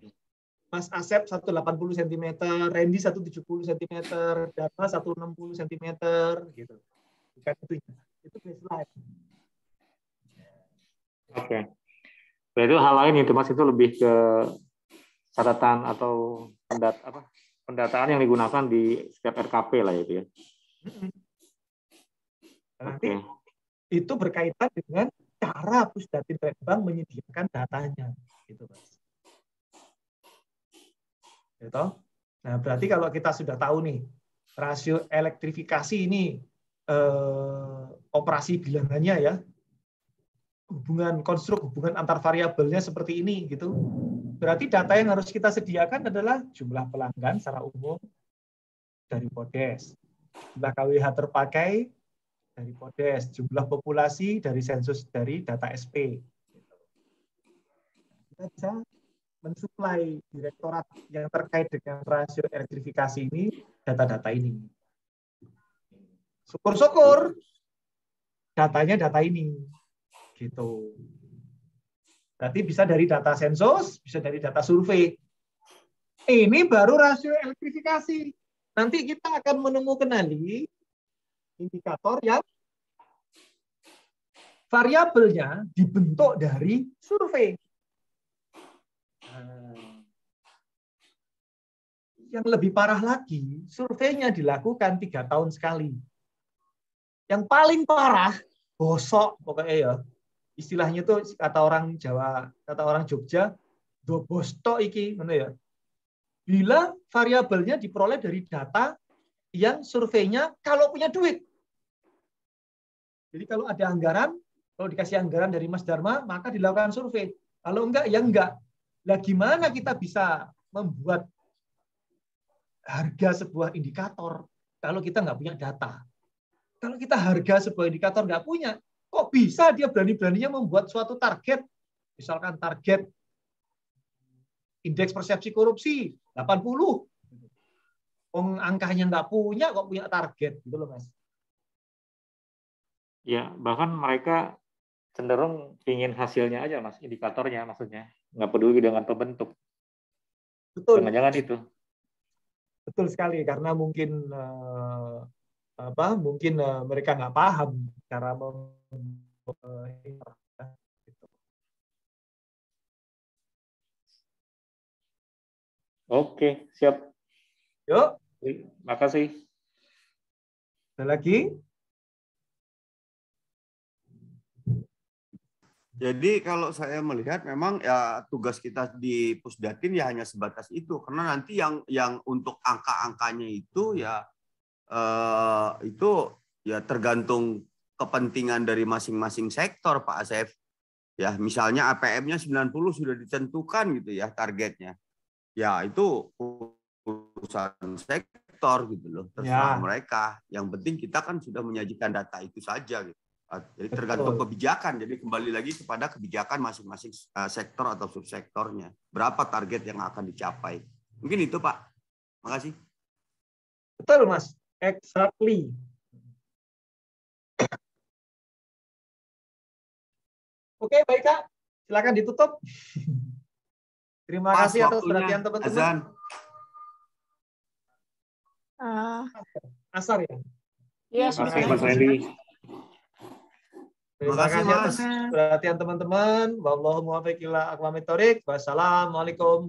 Mas Asep 180 cm, Randy 170 cm, Dharma 160 cm, gitu. Bukan itu. Itu baseline. Oke. Itu hal lain itu, Mas, itu lebih ke catatan atau pendataan yang digunakan di setiap RKP lah itu ya. Nanti itu berkaitan dengan cara Pusdatin Trade menyediakan datanya, gitu Mas. Gitu. Nah, berarti kalau kita sudah tahu nih rasio elektrifikasi ini operasi bilangannya ya, hubungan antar variabelnya seperti ini gitu. Berarti data yang harus kita sediakan adalah jumlah pelanggan secara umum dari Podes, jumlah KWH terpakai dari Podes, jumlah populasi dari sensus dari data SP. Kita bisa mensuplai direktorat yang terkait dengan rasio elektrifikasi ini data-data ini. Syukur-syukur datanya data ini, gitu. Berarti bisa dari data sensus, bisa dari data survei. Ini baru rasio elektrifikasi. Nanti kita akan menemukan indikator yang variabelnya dibentuk dari survei. Yang lebih parah lagi, surveinya dilakukan 3 tahun sekali. Yang paling parah, bosok pokoknya ya. Istilahnya itu kata orang Jawa, kata orang Jogja, do bostok iki, mana ya? Bila variabelnya diperoleh dari data yang surveinya kalau punya duit. Jadi kalau ada anggaran, kalau dikasih anggaran dari Mas Dharma, maka dilakukan survei. Kalau enggak, ya enggak. Nah, gimana kita bisa membuat harga sebuah indikator kalau kita nggak punya data? Kalau kita harga sebuah indikator nggak punya, kok bisa dia berani-beraninya membuat suatu target, misalkan target indeks persepsi korupsi 80, angkanya nggak punya, kok punya target, gitu loh Mas. Ya, bahkan mereka cenderung ingin hasilnya aja Mas, indikatornya maksudnya, nggak peduli dengan pembentuk. Betul. Jangan-jangan itu. Betul sekali, karena mungkin mereka nggak paham cara Oke, siap. Yuk. Makasih. Ada lagi? Jadi kalau saya melihat memang ya tugas kita di Pusdatin ya hanya sebatas itu, karena nanti yang untuk angka-angkanya itu ya tergantung kepentingan dari masing-masing sektor Pak Asef. Ya misalnya APM-nya 90 sudah ditentukan gitu ya targetnya. Ya itu urusan sektor gitu loh, terserah mereka. Yang penting kita kan sudah menyajikan data itu saja gitu. Jadi tergantung kebijakan. Jadi kembali lagi kepada kebijakan masing-masing sektor atau subsektornya. Berapa target yang akan dicapai. Mungkin itu Pak. Makasih. Betul Mas. Exactly. Oke, baik Kak. Silakan ditutup. Terima kasih atas perhatian teman-teman. Asar ya? Iya, Terima kasih Mas Randy. Terima kasih atas perhatian teman-teman. Wallahu muwaffiq ila aqwamit thoriq. Wassalamualaikum.